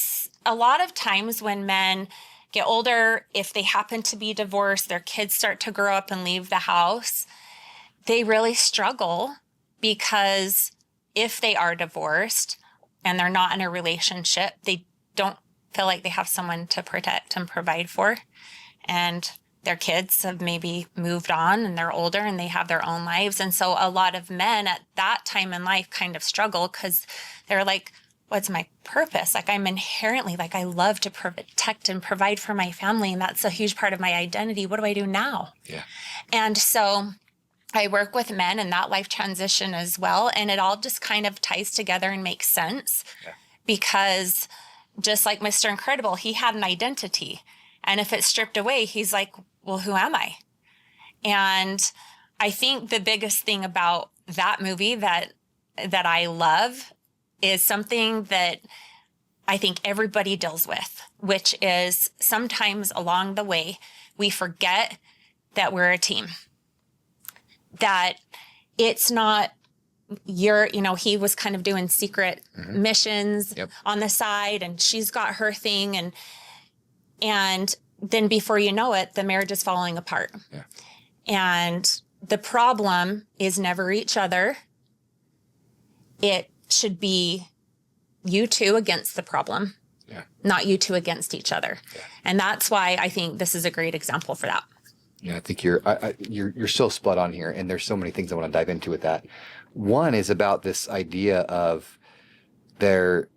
Speaker 1: a lot of times when men get older, if they happen to be divorced, their kids start to grow up and leave the house, they really struggle, because if they are divorced and they're not in a relationship, they don't feel like they have someone to protect and provide for. And their kids have maybe moved on and they're older and they have their own lives. And so a lot of men at that time in life kind of struggle, because they're like, what's my purpose? Like, I'm inherently, like, I love to protect and provide for my family, and that's a huge part of my identity. What do I do now? Yeah. And so I work with men in that life transition as well. And it all just kind of ties together and makes sense because just like Mr. Incredible, he had an identity. And if it's stripped away, he's like, well, who am I? And I think the biggest thing about that movie that I love is something that I think everybody deals with, which is sometimes along the way, we forget that we're a team. That it's not he was kind of doing secret missions on the side, and she's got her thing. And then before you know it, the marriage is falling apart. Yeah. And the problem is never each other. It should be you two against the problem, not you two against each other. Yeah. And that's why I think this is a great example for that.
Speaker 2: Yeah, I think you're so spot on here, and there's so many things I want to dive into with that. One is about this idea of their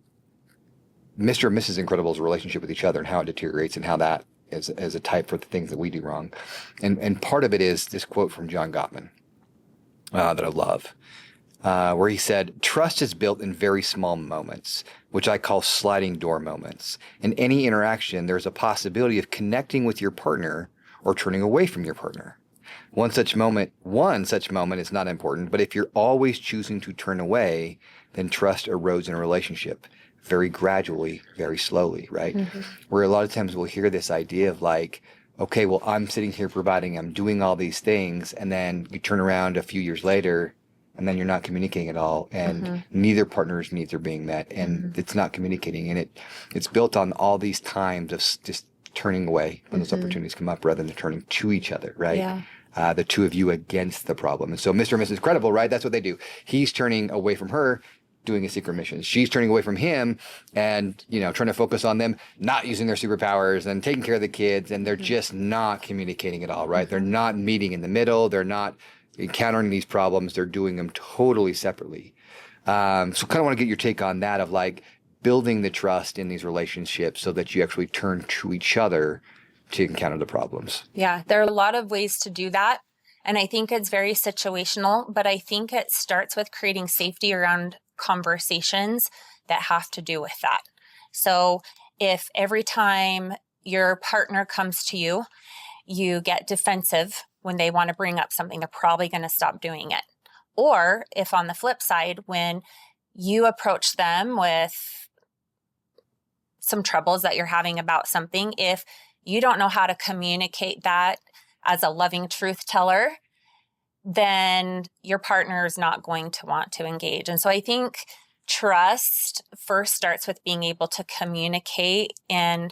Speaker 2: Mr. and Mrs. Incredible's relationship with each other and how it deteriorates and how that is a type for the things that we do wrong. And part of it is this quote from John Gottman that I love, where he said, "Trust is built in very small moments, which I call sliding door moments. In any interaction, there's a possibility of connecting with your partner or turning away from your partner. One such moment is not important, but if you're always choosing to turn away, then trust erodes in a relationship very gradually, very slowly," right? Mm-hmm. Where a lot of times we'll hear this idea of like, okay, well, I'm sitting here providing, I'm doing all these things, and then you turn around a few years later, and then you're not communicating at all, and neither partner's needs are being met, and it's not communicating, and it's built on all these times of just turning away when those opportunities come up rather than turning to each other, right? Yeah. The two of you against the problem. And so Mr. and Mrs. Incredible, right? That's what they do. He's turning away from her, doing a secret mission. She's turning away from him and, trying to focus on them, not using their superpowers and taking care of the kids. And they're just not communicating at all, right? They're not meeting in the middle. They're not encountering these problems. They're doing them totally separately. So kind of want to get your take on that of like, building the trust in these relationships so that you actually turn to each other to encounter the problems.
Speaker 1: Yeah, there are a lot of ways to do that. And I think it's very situational, but I think it starts with creating safety around conversations that have to do with that. So if every time your partner comes to you, you get defensive when they want to bring up something, they're probably going to stop doing it. Or if on the flip side, when you approach them with some troubles that you're having about something, if you don't know how to communicate that as a loving truth teller, then your partner is not going to want to engage. And so I think trust first starts with being able to communicate in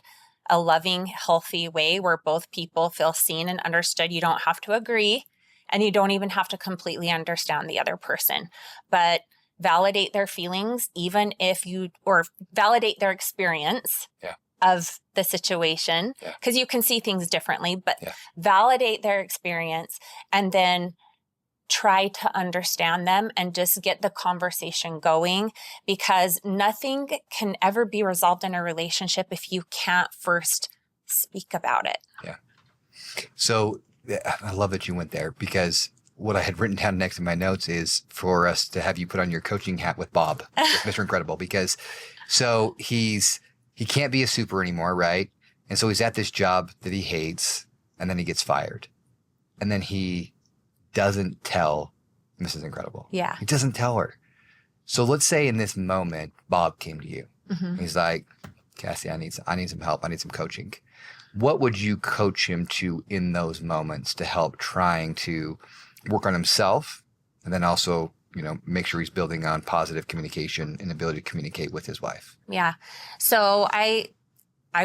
Speaker 1: a loving, healthy way where both people feel seen and understood. You don't have to agree, and you don't even have to completely understand the other person, but validate their feelings, or validate their experience of the situation, because you can see things differently, but validate their experience and then try to understand them and just get the conversation going, because nothing can ever be resolved in a relationship if you can't first speak about it.
Speaker 2: Yeah. So I love that you went there, because what I had written down next in my notes is for us to have you put on your coaching hat with Bob, with Mr. Incredible, because so he can't be a super anymore, right? And so he's at this job that he hates, and then he gets fired. And then he doesn't tell Mrs. Incredible.
Speaker 1: Yeah.
Speaker 2: He doesn't tell her. So let's say in this moment, Bob came to you. Mm-hmm. He's like, Cassie, I need some help. I need some coaching. What would you coach him to in those moments to help trying to work on himself, and then also, make sure he's building on positive communication and ability to communicate with his wife?
Speaker 1: Yeah. So I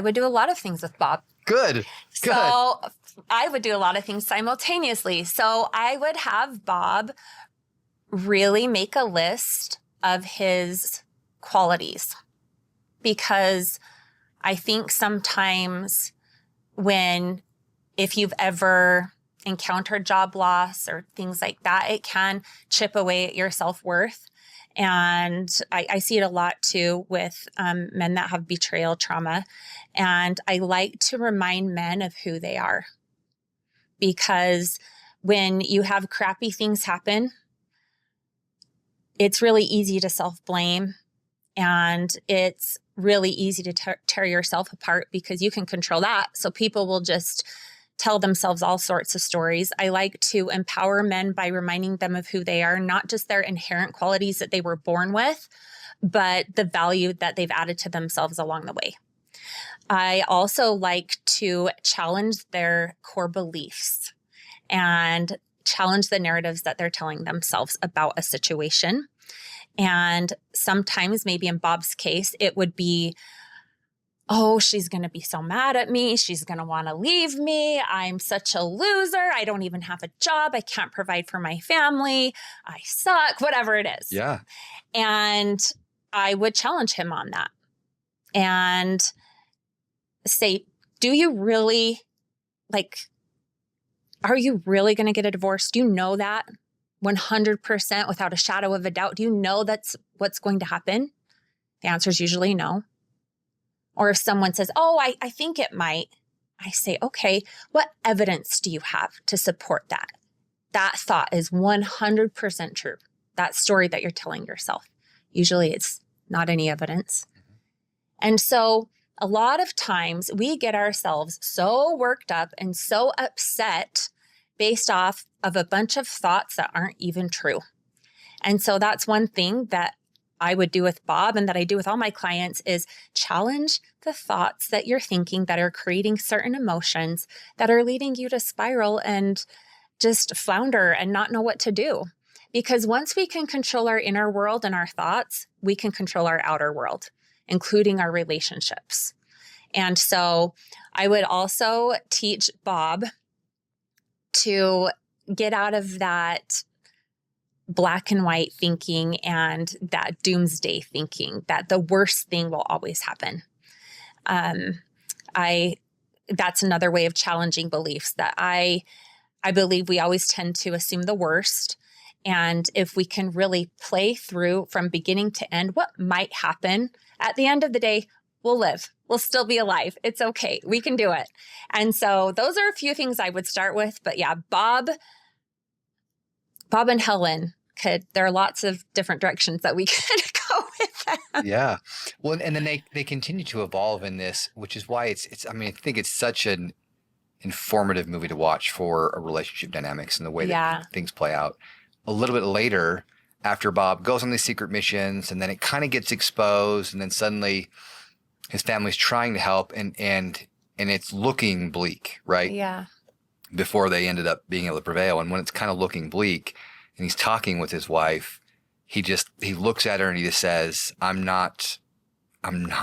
Speaker 1: would do a lot of things with Bob.
Speaker 2: Good.
Speaker 1: So I would do a lot of things simultaneously. So I would have Bob really make a list of his qualities, because I think sometimes if you've ever encountered job loss or things like that, it can chip away at your self-worth. And I see it a lot too with men that have betrayal trauma. And I like to remind men of who they are, because When you have crappy things happen, it's really easy to self-blame, and it's really easy to tear yourself apart because you can control that. So people will just tell themselves all sorts of stories. I like to empower men by reminding them of who they are, not just their inherent qualities that they were born with, but the value that they've added to themselves along the way. I also like to challenge their core beliefs and challenge the narratives that they're telling themselves about a situation. And sometimes, maybe in Bob's case, it would be, oh, she's going to be so mad at me. She's going to want to leave me. I'm such a loser. I don't even have a job. I can't provide for my family. I suck, whatever it is.
Speaker 2: Yeah.
Speaker 1: And I would challenge him on that and say, do you really, are you really going to get a divorce? Do you know that 100% without a shadow of a doubt? Do you know that's what's going to happen? The answer is usually no. Or if someone says, oh, I think it might, I say, okay, what evidence do you have to support that? That thought is 100% true. That story that you're telling yourself. Usually it's not any evidence. And so a lot of times we get ourselves so worked up and so upset based off of a bunch of thoughts that aren't even true. And so that's one thing that I would do with Bob and that I do with all my clients is challenge the thoughts that you're thinking that are creating certain emotions that are leading you to spiral and just flounder and not know what to do. Because once we can control our inner world and our thoughts, we can control our outer world, including our relationships. And so I would also teach Bob to get out of that black and white thinking and that doomsday thinking that the worst thing will always happen. That's another way of challenging beliefs that I believe we always tend to assume the worst. And if we can really play through from beginning to end what might happen, at the end of the day, we'll live. We'll still be alive. It's okay. We can do it. And so those are a few things I would start with. But yeah, Bob and Helen there are lots of different directions that we could go with that.
Speaker 2: Yeah. Well, and then they continue to evolve in this, which is why I think it's such an informative movie to watch for a relationship dynamics and the way that things play out. A little bit later, after Bob goes on these secret missions and then it kind of gets exposed and then suddenly his family's trying to help and it's looking bleak, right?
Speaker 1: Yeah.
Speaker 2: Before they ended up being able to prevail. And when it's kind of looking bleak and he's talking with his wife, he looks at her and he just says, I'm not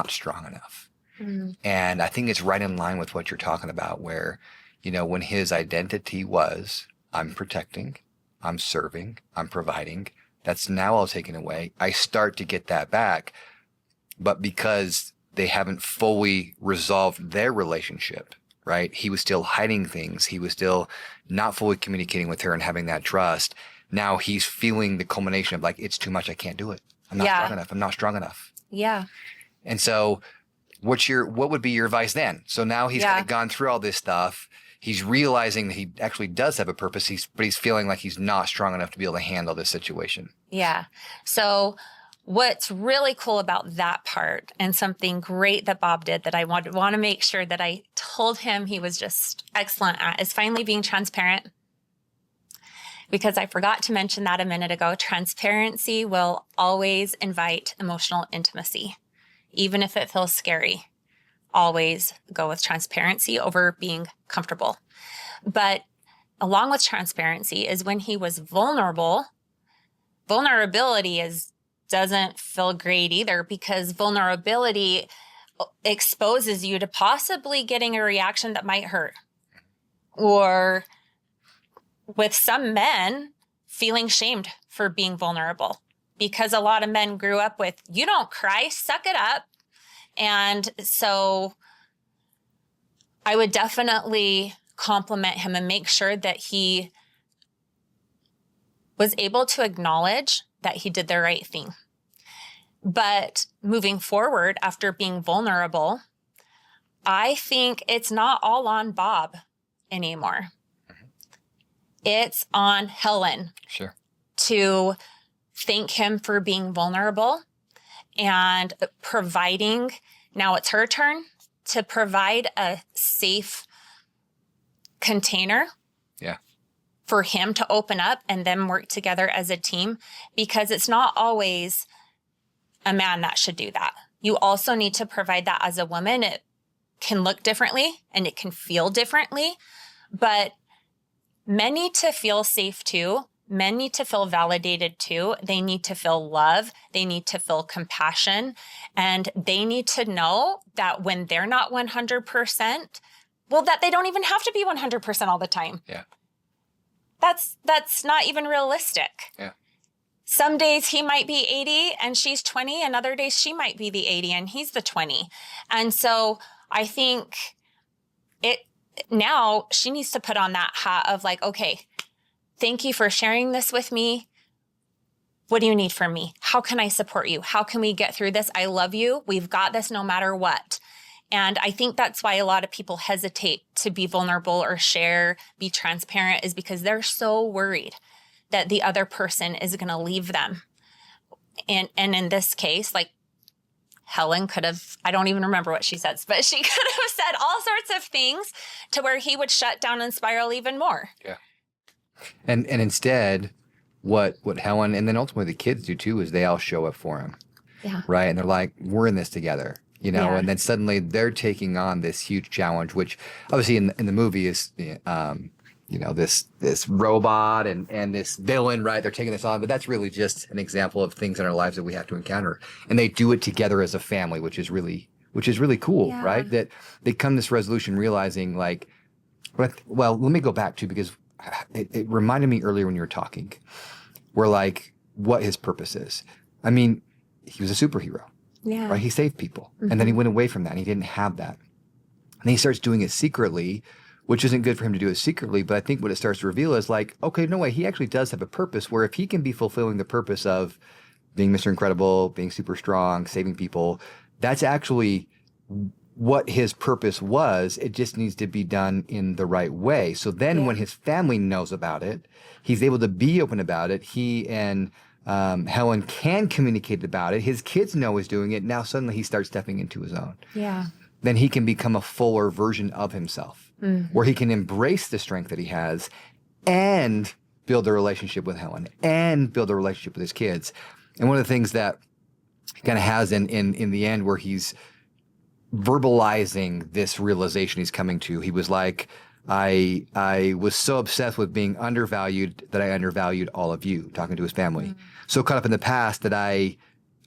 Speaker 2: strong enough. Mm-hmm. And I think it's right in line with what you're talking about where, when his identity was, I'm protecting, I'm serving, I'm providing, that's now all taken away. I start to get that back. But because they haven't fully resolved their relationship, right? He was still hiding things. He was still not fully communicating with her and having that trust. Now he's feeling the culmination of it's too much. I can't do it. I'm not strong enough. I'm not strong enough.
Speaker 1: Yeah.
Speaker 2: And so what would be your advice then? So now he's kind of gone through all this stuff. He's realizing that he actually does have a purpose. But he's feeling like he's not strong enough to be able to handle this situation.
Speaker 1: Yeah. So what's really cool about that part and something great that Bob did that I want to make sure that I told him he was just excellent at is finally being transparent. Because I forgot to mention that a minute ago, transparency will always invite emotional intimacy, even if it feels scary. Always go with transparency over being comfortable. But along with transparency is when he was vulnerable. Vulnerability doesn't feel great either because vulnerability exposes you to possibly getting a reaction that might hurt. Or with some men feeling shamed for being vulnerable because a lot of men grew up with, you don't cry, suck it up. And so I would definitely compliment him and make sure that he was able to acknowledge that he did the right thing. But moving forward after being vulnerable, I think it's not all on Bob anymore. it's on Helen
Speaker 2: Sure.
Speaker 1: to thank him for being vulnerable and providing. Now it's her turn to provide a safe container for him to open up and then work together as a team, because it's not always a man that should do that. You also need to provide that as a woman. It can look differently and it can feel differently, but men need to feel safe too. Men need to feel validated too. They need to feel love. They need to feel compassion. And they need to know that when they're not 100%, well, that they don't even have to be 100% all the time.
Speaker 2: Yeah.
Speaker 1: That's not even realistic.
Speaker 2: Yeah.
Speaker 1: Some days he might be 80 and she's 20, and other days she might be the 80 and he's the 20. And so I think now she needs to put on that hat of like, okay, thank you for sharing this with me. What do you need from me? How can I support you? How can we get through this? I love you. We've got this no matter what. And I think that's why a lot of people hesitate to be vulnerable or share, be transparent, is because they're so worried that the other person is going to leave them. And in this case, like Helen could have, I don't even remember what she says, but she could have said all sorts of things to where he would shut down and spiral even more.
Speaker 2: Yeah.
Speaker 3: And instead, what Helen and then ultimately the kids do too is they all show up for him.
Speaker 1: Yeah.
Speaker 3: Right. And they're like, we're in this together. You know,
Speaker 1: Yeah.
Speaker 3: and then suddenly they're taking on this huge challenge, which obviously in the movie is, this robot and this villain, right? They're taking this on, but that's really just an example of things in our lives that we have to encounter. And they do it together as a family, which is really cool,
Speaker 1: Yeah.
Speaker 3: right? That they come to this resolution realizing like, well, let me go back to, because it reminded me earlier when you were talking, where like what his purpose is. I mean, he was a superhero.
Speaker 1: Yeah.
Speaker 3: Right? He saved people. And then he went away from that and he didn't have that. And he starts doing it secretly, which isn't good for him to do it secretly. But I think what it starts to reveal is like, okay, no way, he actually does have a purpose, where if he can be fulfilling the purpose of being Mr. Incredible, being super strong, saving people, that's actually what his purpose was. It just needs to be done in the right way. So then when his family knows about it, he's able to be open about it. He and Helen can communicate about it. His kids know he's doing it. Now suddenly he starts stepping into his own.
Speaker 1: Yeah.
Speaker 3: Then he can become a fuller version of himself, where he can embrace the strength that he has and build a relationship with Helen and build a relationship with his kids. And one of the things that he kind of has in the end, where he's verbalizing this realization he's coming to, he was like, I was so obsessed with being undervalued that I undervalued all of you, talking to his family. So caught up in the past that I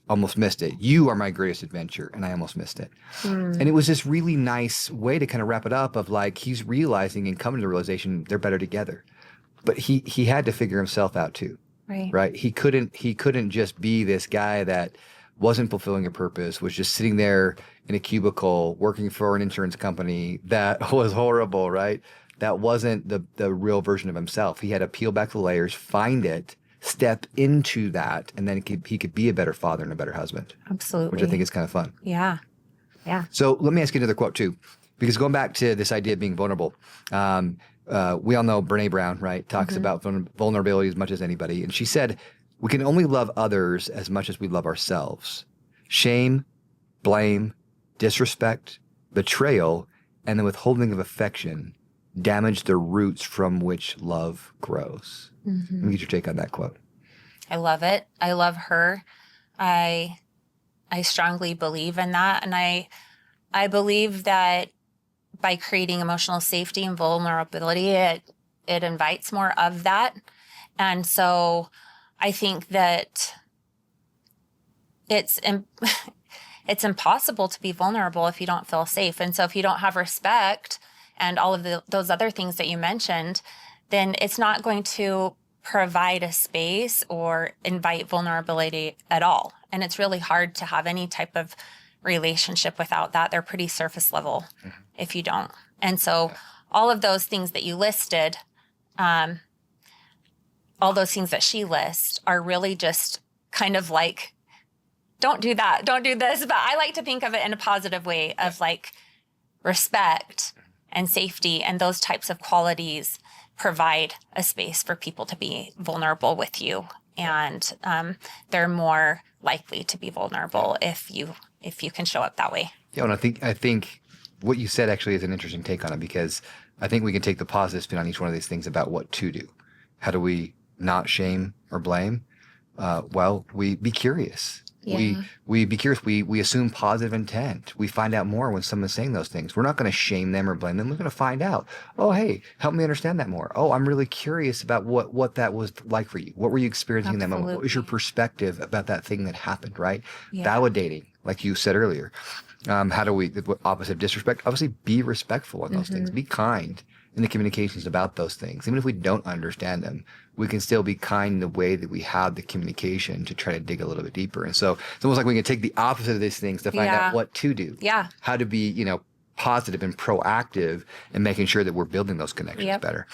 Speaker 3: almost missed it. You are my greatest adventure, and I almost missed it. And it was this really nice way to kind of wrap it up of like, he's realizing and coming to the realization they're better together. But he had to figure himself out too. Right. He couldn't just be this guy that wasn't fulfilling a purpose, was just sitting there in a cubicle working for an insurance company that was horrible, right? That wasn't the real version of himself. He had to peel back the layers, find it, step into that, and then he could be a better father and a better husband.
Speaker 1: Absolutely.
Speaker 3: Which I think is kind of fun.
Speaker 1: Yeah. Yeah.
Speaker 3: So let me ask you another quote too, because going back to this idea of being vulnerable, we all know Brene Brown, right? Talks about vulnerability as much as anybody. And she said, we can only love others as much as we love ourselves. Shame, blame, disrespect, betrayal, and the withholding of affection damage the roots from which love grows. Let me get your take on that quote.
Speaker 1: I love it. I love her. I strongly believe in that. And I believe that by creating emotional safety and vulnerability, it invites more of that. And so I think that it's impossible to be vulnerable if you don't feel safe. And so if you don't have respect and all of those other things that you mentioned, then it's not going to provide a space or invite vulnerability at all. And it's really hard to have any type of relationship without that. They're pretty surface level if you don't. And so all of those things that you listed, all those things that she lists are really just kind of like, don't do that, don't do this. But I like to think of it in a positive way of like respect and safety and those types of qualities provide a space for people to be vulnerable with you. And they're more likely to be vulnerable if you can show up that way.
Speaker 2: Yeah, and I think what you said actually is an interesting take on it, because I think we can take the positive spin on each one of these things about what to do. How do we not shame or blame? Well, we be curious.
Speaker 1: Yeah.
Speaker 2: We be curious. We assume positive intent. We find out more when someone's saying those things. We're not going to shame them or blame them. We're going to find out. Oh, hey, help me understand that more. Oh, I'm really curious about what that was like for you. What were you experiencing in that moment? What was your perspective about that thing that happened, right?
Speaker 1: Yeah.
Speaker 2: Validating, like you said earlier. How do we, the opposite of disrespect? Obviously, be respectful in those things. Be kind in the communications about those things. Even if we don't understand them, we can still be kind in the way that we have the communication to try to dig a little bit deeper. And so it's almost like we can take the opposite of these things to find out what to do.
Speaker 1: Yeah.
Speaker 2: How to be, positive and proactive in making sure that we're building those connections better.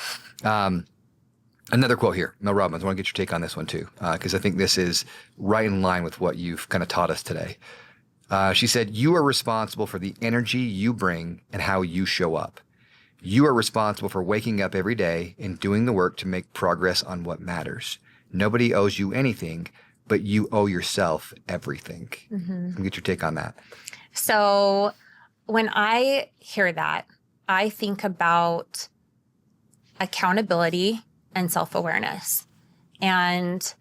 Speaker 2: Another quote here, Mel Robbins. I want to get your take on this one too, because I think this is right in line with what you've kind of taught us today. She said, "You are responsible for the energy you bring and how you show up. You are responsible for waking up every day and doing the work to make progress on what matters. Nobody owes you anything, but you owe yourself everything." Let me get your take on that.
Speaker 1: So when I hear that, I think about accountability and self-awareness. And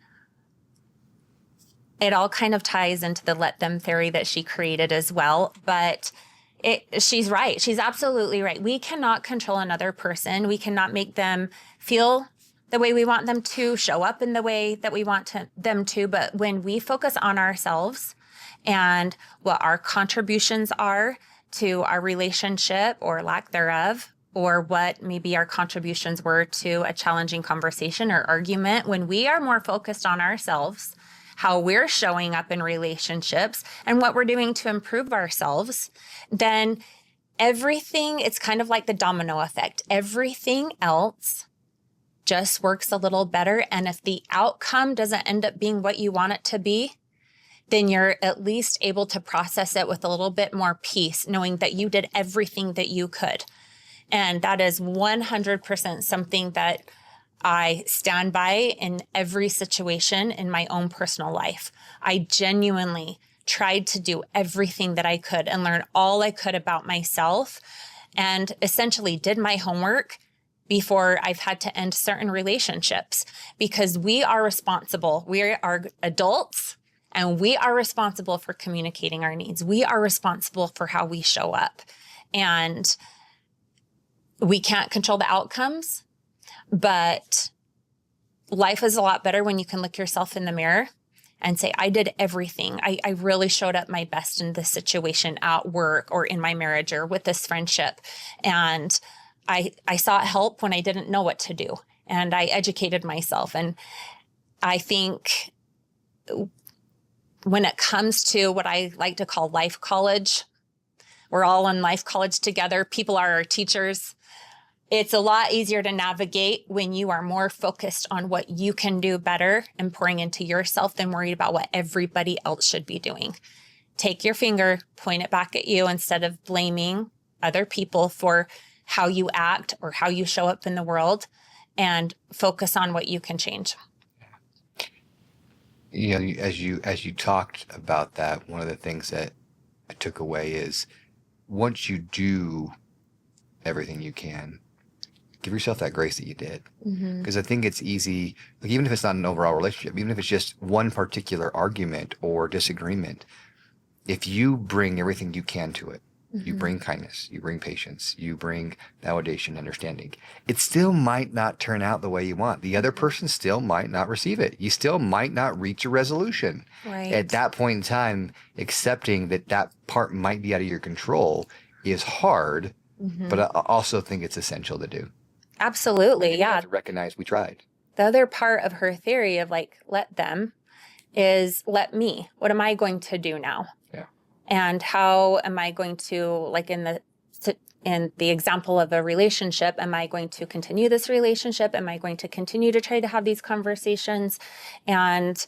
Speaker 1: it all kind of ties into the let them theory that she created as well. But she's right. She's absolutely right. We cannot control another person. We cannot make them feel the way we want them to, show up in the way that we want them to. But when we focus on ourselves and what our contributions are to our relationship or lack thereof, or what maybe our contributions were to a challenging conversation or argument, when we are more focused on ourselves, how we're showing up in relationships and what we're doing to improve ourselves, then everything, it's kind of like the domino effect. Everything else just works a little better. And if the outcome doesn't end up being what you want it to be, then you're at least able to process it with a little bit more peace, knowing that you did everything that you could. And that is 100% something that I stand by in every situation in my own personal life. I genuinely tried to do everything that I could and learn all I could about myself, and essentially did my homework before I've had to end certain relationships, because we are responsible. We are adults and we are responsible for communicating our needs. We are responsible for how we show up, and we can't control the outcomes, but life is a lot better when you can look yourself in the mirror and say, I did everything. I really showed up my best in this situation at work or in my marriage or with this friendship. And I sought help when I didn't know what to do. And I educated myself. And I think when it comes to what I like to call life college, we're all in life college together. People are our teachers. It's a lot easier to navigate when you are more focused on what you can do better and pouring into yourself than worried about what everybody else should be doing. Take your finger, point it back at you instead of blaming other people for how you act or how you show up in the world, and focus on what you can change.
Speaker 2: You know, as you talked about that, one of the things that I took away is, once you do everything you can, give yourself that grace that you did. Because I think it's easy, like, even if it's not an overall relationship, even if it's just one particular argument or disagreement, if you bring everything you can to it, you bring kindness, you bring patience, you bring validation, understanding, it still might not turn out the way you want. The other person still might not receive it. You still might not reach a resolution.
Speaker 1: Right.
Speaker 2: At that point in time, accepting that that part might be out of your control is hard, but I also think it's essential to do.
Speaker 1: Absolutely.
Speaker 2: You
Speaker 1: Yeah.
Speaker 2: have to recognize we tried.
Speaker 1: The other part of her theory of like, let them, is let me. What am I going to do now?
Speaker 2: Yeah.
Speaker 1: And how am I going to, like in the example of a relationship, am I going to continue this relationship? Am I going to continue to try to have these conversations? And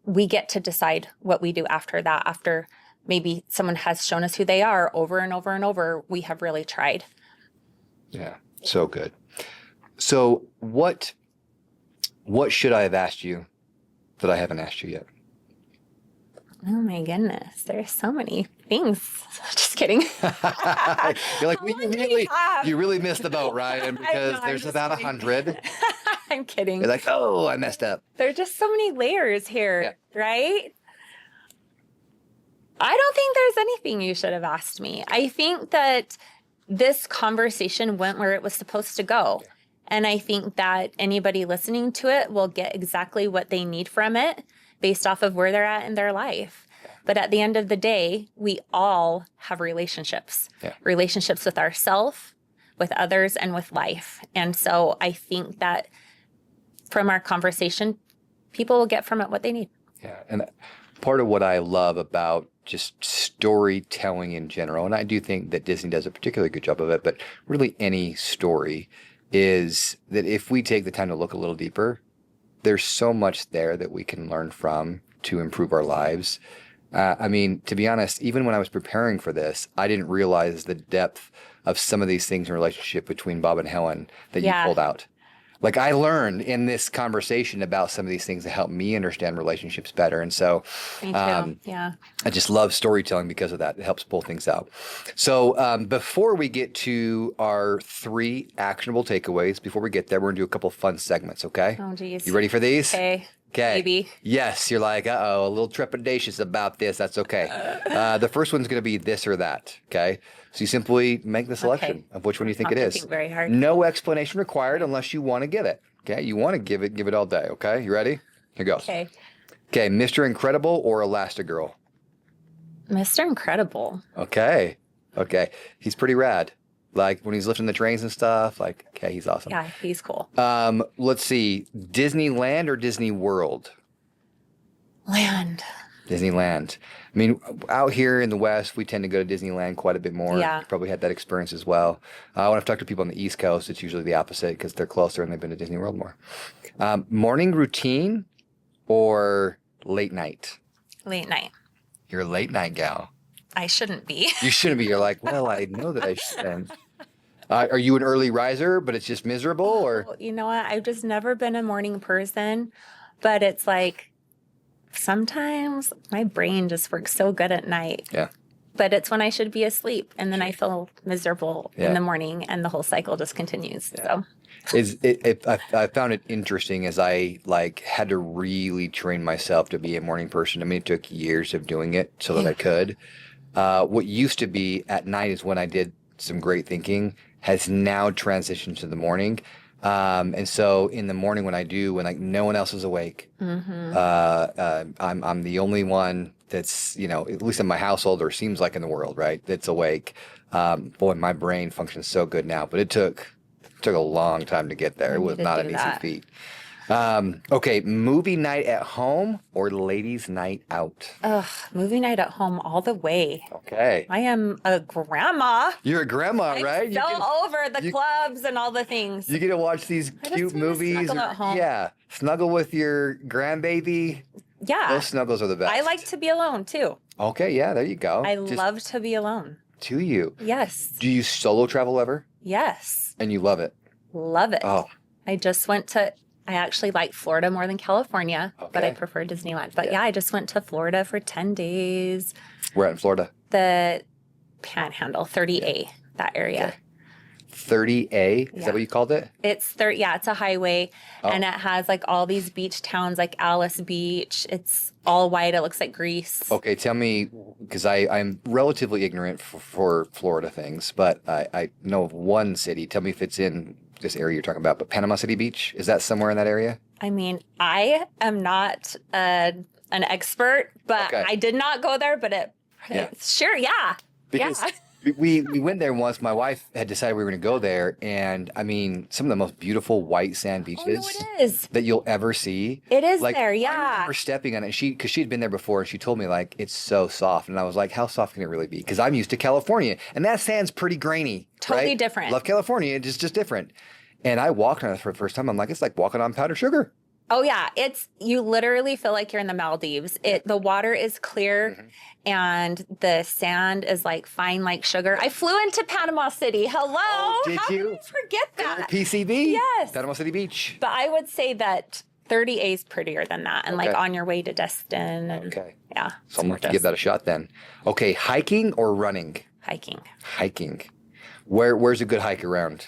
Speaker 1: we get to decide what we do after that, after maybe someone has shown us who they are over and over and over. We have really tried.
Speaker 2: Yeah. So good. So what should I have asked you that I haven't asked you yet?
Speaker 1: Oh my goodness, there's so many things. Just kidding.
Speaker 2: You're like,
Speaker 1: How
Speaker 2: well,
Speaker 1: long do we have?
Speaker 2: you really missed the boat, Ryan,
Speaker 1: I
Speaker 2: because
Speaker 1: know, I'm
Speaker 2: there's
Speaker 1: just
Speaker 2: about
Speaker 1: kidding.
Speaker 2: 100.
Speaker 1: I'm kidding.
Speaker 2: You're like, oh, I messed up.
Speaker 1: There are just so many layers here, right? I don't think there's anything you should have asked me. I think that this conversation went where it was supposed to go.
Speaker 2: Yeah.
Speaker 1: And I think that anybody listening to it will get exactly what they need from it based off of where they're at in their life. But at the end of the day, we all have relationships, relationships with ourselves, with others, and with life. And so I think that from our conversation, people will get from it what they need.
Speaker 2: Yeah. And part of what I love about just storytelling in general, and I do think that Disney does a particularly good job of it, but really any story, is that if we take the time to look a little deeper, there's so much there that we can learn from to improve our lives. I mean, to be honest, even when I was preparing for this, I didn't realize the depth of some of these things in relationship between Bob and Helen that you pulled out. Like, I learned in this conversation about some of these things that help me understand relationships better. And so
Speaker 1: Me too. Yeah.
Speaker 2: I just love storytelling because of that. It helps pull things out. So before we get to our 3 actionable takeaways, before we get there, we're going to do a couple fun segments, okay?
Speaker 1: Oh, geez.
Speaker 2: You ready for these?
Speaker 1: Okay.
Speaker 2: Okay.
Speaker 1: Maybe.
Speaker 2: Yes. You're like, uh-oh, a little trepidatious about this. That's okay. The first one's going to be this or that, okay? So you simply make the selection of which one you think it is.
Speaker 1: Think very hard.
Speaker 2: No explanation required unless you want to give it, okay? You want to give it all day, okay? You ready? Here goes.
Speaker 1: Okay.
Speaker 2: Okay, Mr. Incredible or Elastigirl?
Speaker 1: Mr. Incredible.
Speaker 2: Okay. He's pretty rad. Like when he's lifting the trains and stuff, like, okay, he's awesome.
Speaker 1: Yeah, he's cool.
Speaker 2: Let's see, Disneyland or Disney World?
Speaker 1: Land.
Speaker 2: Disneyland. I mean, out here in the West, we tend to go to Disneyland quite a bit more.
Speaker 1: Yeah.
Speaker 2: You probably had that experience as well. When I've talked to people on the East Coast, it's usually the opposite because they're closer and they've been to Disney World more. Morning routine or late night?
Speaker 1: Late night.
Speaker 2: You're a late night gal.
Speaker 1: I shouldn't be.
Speaker 2: You shouldn't be. You're like, well, I know that I shouldn't. Are you an early riser, but it's just miserable, or?
Speaker 1: You know what? I've just never been a morning person, but it's like sometimes my brain just works so good at night.
Speaker 2: Yeah.
Speaker 1: But it's when I should be asleep, and then I feel miserable in the morning, and the whole cycle just continues.
Speaker 2: Yeah.
Speaker 1: So.
Speaker 2: I found it interesting as I had to really train myself to be a morning person. I mean, it took years of doing it so that I could. What used to be at night is when I did some great thinking has now transitioned to the morning. And so in the morning when no one else is awake, I'm the only one that's, at least in my household or seems like in the world, right, that's awake. Boy, my brain functions so good now, but it took a long time to get there. It was not an easy feat. Okay, movie night at home or ladies' night out?
Speaker 1: Movie night at home all the way.
Speaker 2: Okay.
Speaker 1: I am a grandma.
Speaker 2: You're a grandma, right?
Speaker 1: I'm so over the clubs and all the things.
Speaker 2: You get to watch these cute movies.
Speaker 1: Snuggle at home.
Speaker 2: Yeah. Snuggle with your grandbaby.
Speaker 1: Yeah.
Speaker 2: Those snuggles are the best.
Speaker 1: I like to be alone too.
Speaker 2: Okay, yeah, there you go.
Speaker 1: I love to be alone.
Speaker 2: Do you?
Speaker 1: Yes.
Speaker 2: Do you solo travel ever?
Speaker 1: Yes.
Speaker 2: And you love it?
Speaker 1: Love it.
Speaker 2: Oh.
Speaker 1: I actually like Florida more than California, but I prefer Disneyland. But yeah, I just went to Florida for 10 days.
Speaker 2: Where at in Florida?
Speaker 1: The Panhandle, 30A, that area.
Speaker 2: Okay. 30A? Is that what you called it?
Speaker 1: It's it's a highway, and it has like all these beach towns like Alice Beach. It's all white. It looks like Greece.
Speaker 2: Okay, tell me, because I'm relatively ignorant for Florida things, but I know of one city. Tell me if it's in this area you're talking about, but Panama City Beach, is that somewhere in that area?
Speaker 1: I mean, I am not an expert, but I did not go there, but sure, yeah.
Speaker 2: Because we went there once. My wife had decided we were going to go there, and I mean, some of the most beautiful white sand beaches that you'll ever see.
Speaker 1: It is there, yeah.
Speaker 2: I remember stepping on it, because she'd been there before, and she told me, like, it's so soft. And I was like, how soft can it really be? Because I'm used to California, and that sand's pretty grainy.
Speaker 1: Totally different.
Speaker 2: Love California, it's just different. And I walked on it for the first time. I'm like, it's like walking on powdered sugar.
Speaker 1: Oh yeah, you literally feel like you're in the Maldives. The water is clear and the sand is like fine like sugar. I flew into Panama City. Hello.
Speaker 2: Oh, did
Speaker 1: How
Speaker 2: you?
Speaker 1: Did I forget that?
Speaker 2: PCB?
Speaker 1: Yes.
Speaker 2: Panama City Beach.
Speaker 1: But I would say that 30A is prettier than that, and like
Speaker 2: Okay.
Speaker 1: on your way to Destin. And,
Speaker 2: Okay.
Speaker 1: Yeah.
Speaker 2: So I'm going to give that a shot then. Okay, hiking or running?
Speaker 1: Hiking.
Speaker 2: Hiking. Where's a good hike around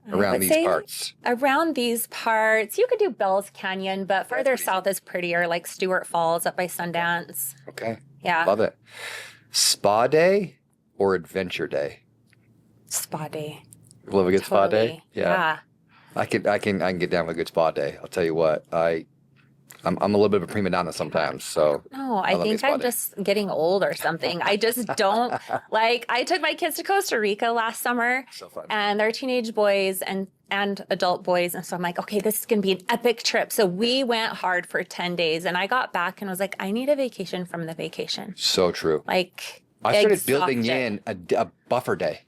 Speaker 1: would
Speaker 2: these
Speaker 1: say
Speaker 2: parts?
Speaker 1: Around these parts, you could do Bell's Canyon, but further south is prettier, like Stewart Falls up by Sundance.
Speaker 2: Okay.
Speaker 1: Yeah.
Speaker 2: Love it. Spa day or adventure day?
Speaker 1: Spa day.
Speaker 2: Love a good spa day?
Speaker 1: Totally.
Speaker 2: Yeah.
Speaker 1: Yeah.
Speaker 2: I can get down with a good spa day. I'll tell you what. I'm a little bit of a prima donna sometimes, so
Speaker 1: No,
Speaker 2: I
Speaker 1: I
Speaker 2: love
Speaker 1: think
Speaker 2: these spa
Speaker 1: I'm
Speaker 2: days.
Speaker 1: just getting old or something. I just don't like. I took my kids to Costa Rica last summer,
Speaker 2: so fun.
Speaker 1: and they're teenage boys and adult boys, and so I'm like, okay, this is gonna be an epic trip. So we went hard for 10 days, and I got back and was like, I need a vacation from the vacation.
Speaker 2: So true.
Speaker 1: Like
Speaker 2: I started building
Speaker 1: exhausted.
Speaker 2: in a buffer day.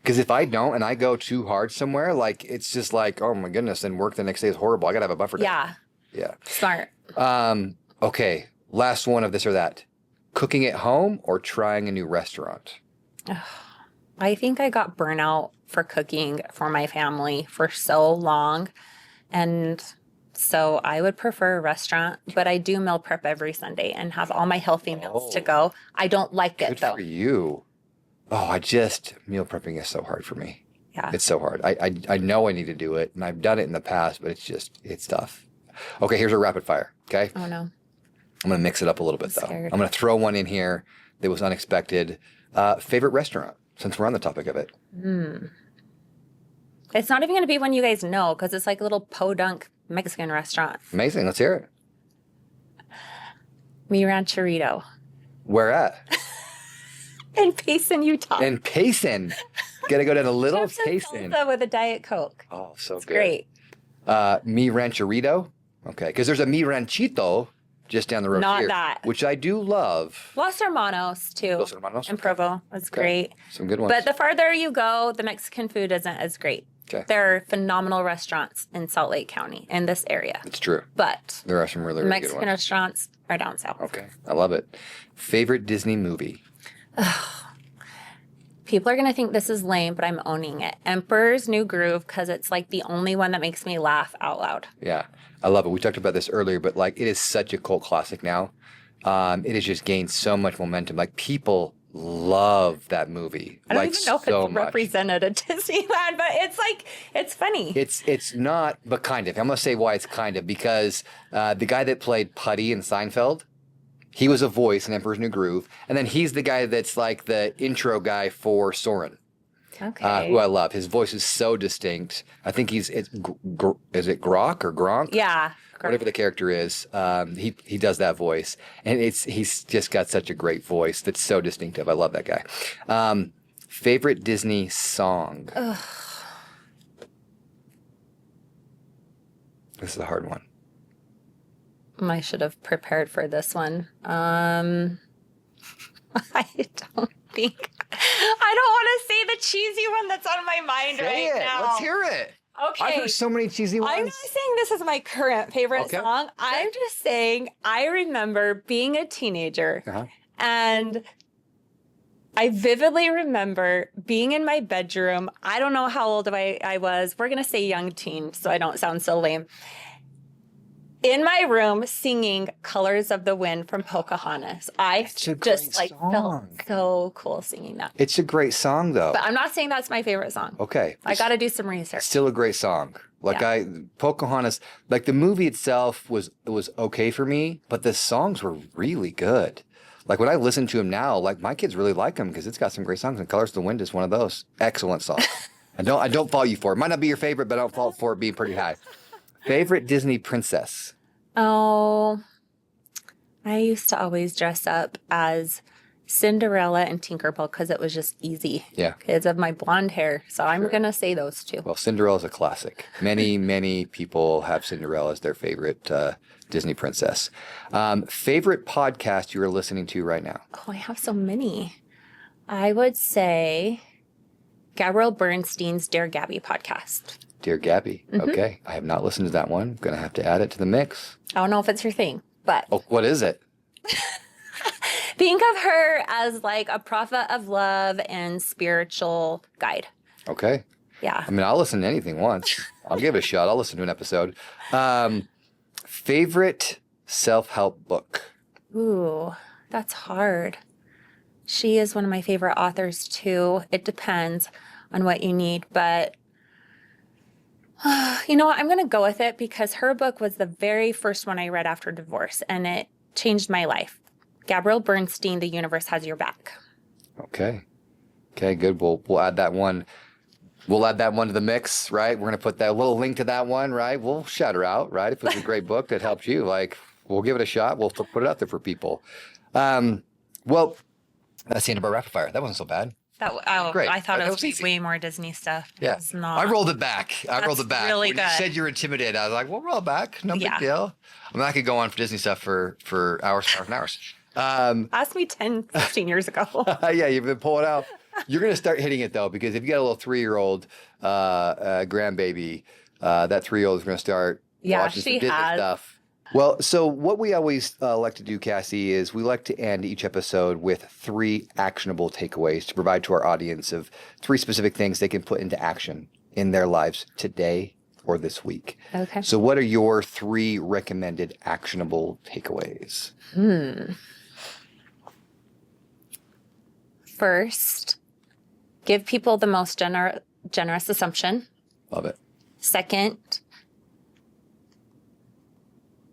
Speaker 2: Because if I don't and I go too hard somewhere, like it's just like, oh my goodness, and work the next day is horrible. I gotta have a buffer day.
Speaker 1: Yeah,
Speaker 2: Yeah.
Speaker 1: smart.
Speaker 2: Okay. Last one of this or that. Cooking at home or trying a new restaurant?
Speaker 1: I think I got burnout for cooking for my family for so long. And so I would prefer a restaurant, but I do meal prep every Sunday and have all my healthy meals to go. I don't like it
Speaker 2: Good
Speaker 1: though.
Speaker 2: for you. Oh, meal prepping is so hard for me.
Speaker 1: Yeah.
Speaker 2: It's so hard. I know I need to do it and I've done it in the past, but it's tough. Okay, here's a rapid fire. Okay.
Speaker 1: Oh no.
Speaker 2: I'm going to mix it up a little bit though.
Speaker 1: Scared.
Speaker 2: I'm going to throw one in here that was unexpected. Favorite restaurant, since we're on the topic of it.
Speaker 1: It's not even going to be one you guys know because it's like a little podunk Mexican restaurant.
Speaker 2: Amazing. Let's hear it.
Speaker 1: Mi Rancherito
Speaker 2: Where at?
Speaker 1: in Payson, Utah.
Speaker 2: In Payson. Got to go down a little
Speaker 1: Chips and
Speaker 2: Payson.
Speaker 1: salsa with a Diet Coke.
Speaker 2: Oh, so
Speaker 1: It's
Speaker 2: good.
Speaker 1: great.
Speaker 2: Mi Rancherito. Okay, because there's a Mi Ranchito just down the road
Speaker 1: Not
Speaker 2: here,
Speaker 1: that.
Speaker 2: which I do love.
Speaker 1: Los Hermanos too.
Speaker 2: Los Hermanos?
Speaker 1: In Provo. It's
Speaker 2: Okay.
Speaker 1: great.
Speaker 2: Some good ones.
Speaker 1: But the farther you go, the Mexican food isn't as great.
Speaker 2: Okay.
Speaker 1: There are phenomenal restaurants in Salt Lake County in this area.
Speaker 2: It's true.
Speaker 1: But
Speaker 2: There are some really, really good
Speaker 1: Mexican
Speaker 2: ones.
Speaker 1: restaurants are down south.
Speaker 2: Okay, I love it. Favorite Disney movie?
Speaker 1: People are going to think this is lame, but I'm owning it. Emperor's New Groove because it's like the only one that makes me laugh out loud.
Speaker 2: Yeah, I love it. We talked about this earlier, but like it is such a cult classic now. It has just gained so much momentum. Like people love that movie.
Speaker 1: I don't
Speaker 2: like,
Speaker 1: even know if
Speaker 2: so
Speaker 1: it's
Speaker 2: much.
Speaker 1: represented at Disneyland, but it's like, it's funny.
Speaker 2: It's not, but kind of. I'm gonna say why it's kind of because the guy that played Putty in Seinfeld, he was a voice in Emperor's New Groove, and then he's the guy that's like the intro guy for Soren,
Speaker 1: Okay.
Speaker 2: who I love. His voice is so distinct. I think is it Grok or Gronk?
Speaker 1: Yeah.
Speaker 2: Whatever the character is, he does that voice, and he's just got such a great voice that's so distinctive. I love that guy. Favorite Disney song? This is a hard one.
Speaker 1: I should have prepared for this one. I don't think. I don't want to say the cheesy one that's on my mind right now.
Speaker 2: Let's hear it.
Speaker 1: Okay.
Speaker 2: I've heard so many cheesy ones.
Speaker 1: I'm not saying this is my current favorite
Speaker 2: Okay.
Speaker 1: song. I'm just saying I remember being a teenager
Speaker 2: Uh-huh.
Speaker 1: and I vividly remember being in my bedroom. I don't know how old I was. We're going to say young teen so I don't sound so lame. In my room singing Colors of the Wind from Pocahontas. I
Speaker 2: It's a
Speaker 1: just
Speaker 2: great
Speaker 1: felt
Speaker 2: song.
Speaker 1: so cool singing that.
Speaker 2: It's a great song, though.
Speaker 1: But I'm not saying that's my favorite song.
Speaker 2: Okay.
Speaker 1: I got to do some research.
Speaker 2: Still a great song. Like Pocahontas, like the movie itself was okay for me, but the songs were really good. Like when I listen to them now, like my kids really like them because it's got some great songs. And Colors of the Wind is one of those excellent songs. I don't fault you for it. Might not be your favorite, but I don't fault for it being pretty high. Favorite Disney princess?
Speaker 1: Oh, I used to always dress up as Cinderella and Tinkerbell because it was just easy.
Speaker 2: Yeah.
Speaker 1: Kids of my blonde hair. So I'm going to say those two.
Speaker 2: Well, Cinderella's a classic. Many people have Cinderella as their favorite Disney princess. Favorite podcast you are listening to right now?
Speaker 1: Oh, I have so many. I would say Gabrielle Bernstein's Dear Gabby podcast.
Speaker 2: Dear Gabby.
Speaker 1: Mhm.
Speaker 2: Okay. I have not listened to that one. Going to have to add it to the mix.
Speaker 1: I don't know if it's your thing, but
Speaker 2: Oh, what is it?
Speaker 1: think of her as like a prophet of love and spiritual guide.
Speaker 2: Okay.
Speaker 1: Yeah.
Speaker 2: I mean, I'll listen to anything once. I'll give it a shot. I'll listen to an episode. Favorite self-help book?
Speaker 1: Ooh, that's hard. She is one of my favorite authors too. It depends on what you need, but you know what? I'm going to go with it because her book was the very first one I read after divorce, and it changed my life. Gabrielle Bernstein, The Universe Has Your Back.
Speaker 2: Okay. Okay, good. We'll add that one. We'll add that one to the mix, right? We're going to put that little link to that one, right? We'll shout her out, right? If it's a great book that helps you, like, we'll give it a shot. We'll put it out there for people. Well, that's the end of our rapid fire. That wasn't so bad. Great.
Speaker 1: I thought
Speaker 2: That
Speaker 1: it
Speaker 2: was
Speaker 1: was
Speaker 2: easy.
Speaker 1: way more Disney stuff.
Speaker 2: Yeah.
Speaker 1: It's not.
Speaker 2: I rolled it back.
Speaker 1: That's really
Speaker 2: when you
Speaker 1: good.
Speaker 2: said you're intimidated, I was like, we'll roll it back. No big
Speaker 1: Yeah.
Speaker 2: deal. I mean, I could go on for Disney stuff for hours and hours and hours.
Speaker 1: Asked me 10, 15 years ago.
Speaker 2: Yeah, you've been pulling out. You're going to start hitting it, though, because if you got a little 3-year-old grandbaby, that 3-year-old is going to start watching some
Speaker 1: she
Speaker 2: Disney
Speaker 1: has.
Speaker 2: stuff. Well, so what we always like to do, Cassie, is we like to end each episode with 3 actionable takeaways to provide to our audience of 3 specific things they can put into action in their lives today or this week.
Speaker 1: Okay.
Speaker 2: So what are your 3 recommended actionable takeaways?
Speaker 1: First, give people the most generous assumption.
Speaker 2: Love it.
Speaker 1: Second,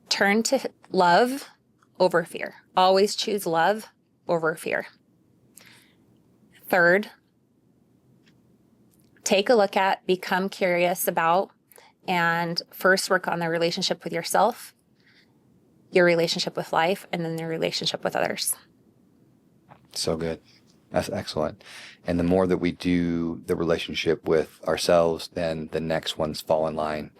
Speaker 1: turn to love over fear. Always choose love over fear. Third, take a look at, become curious about, and first work on the relationship with yourself, your relationship with life, and then the relationship with others.
Speaker 2: So good. That's excellent. And the more that we do the relationship with ourselves, then the next ones fall in line,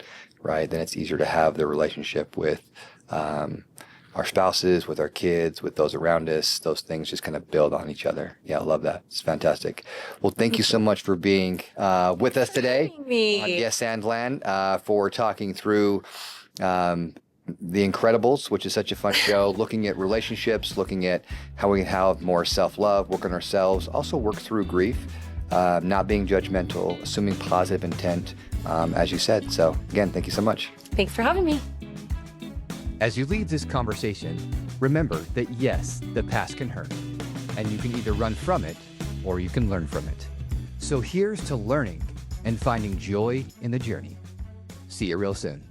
Speaker 2: right? Then it's easier to have the relationship with our spouses, with our kids, with those around us. Those things just kind of build on each other. Yeah, I love that. It's fantastic. Well, thank you so much for being with us today
Speaker 1: Me.
Speaker 2: on Yes and Land, for talking through The Incredibles, which is such a fun show, looking at relationships, looking at how we can have more self-love, work on ourselves, also work through grief, not being judgmental, assuming positive intent, as you said. So again, thank you so much.
Speaker 1: Thanks for having me.
Speaker 3: As you leave this conversation, remember that yes, the past can hurt, and you can either run from it or you can learn from it. So here's to learning and finding joy in the journey. See you real soon.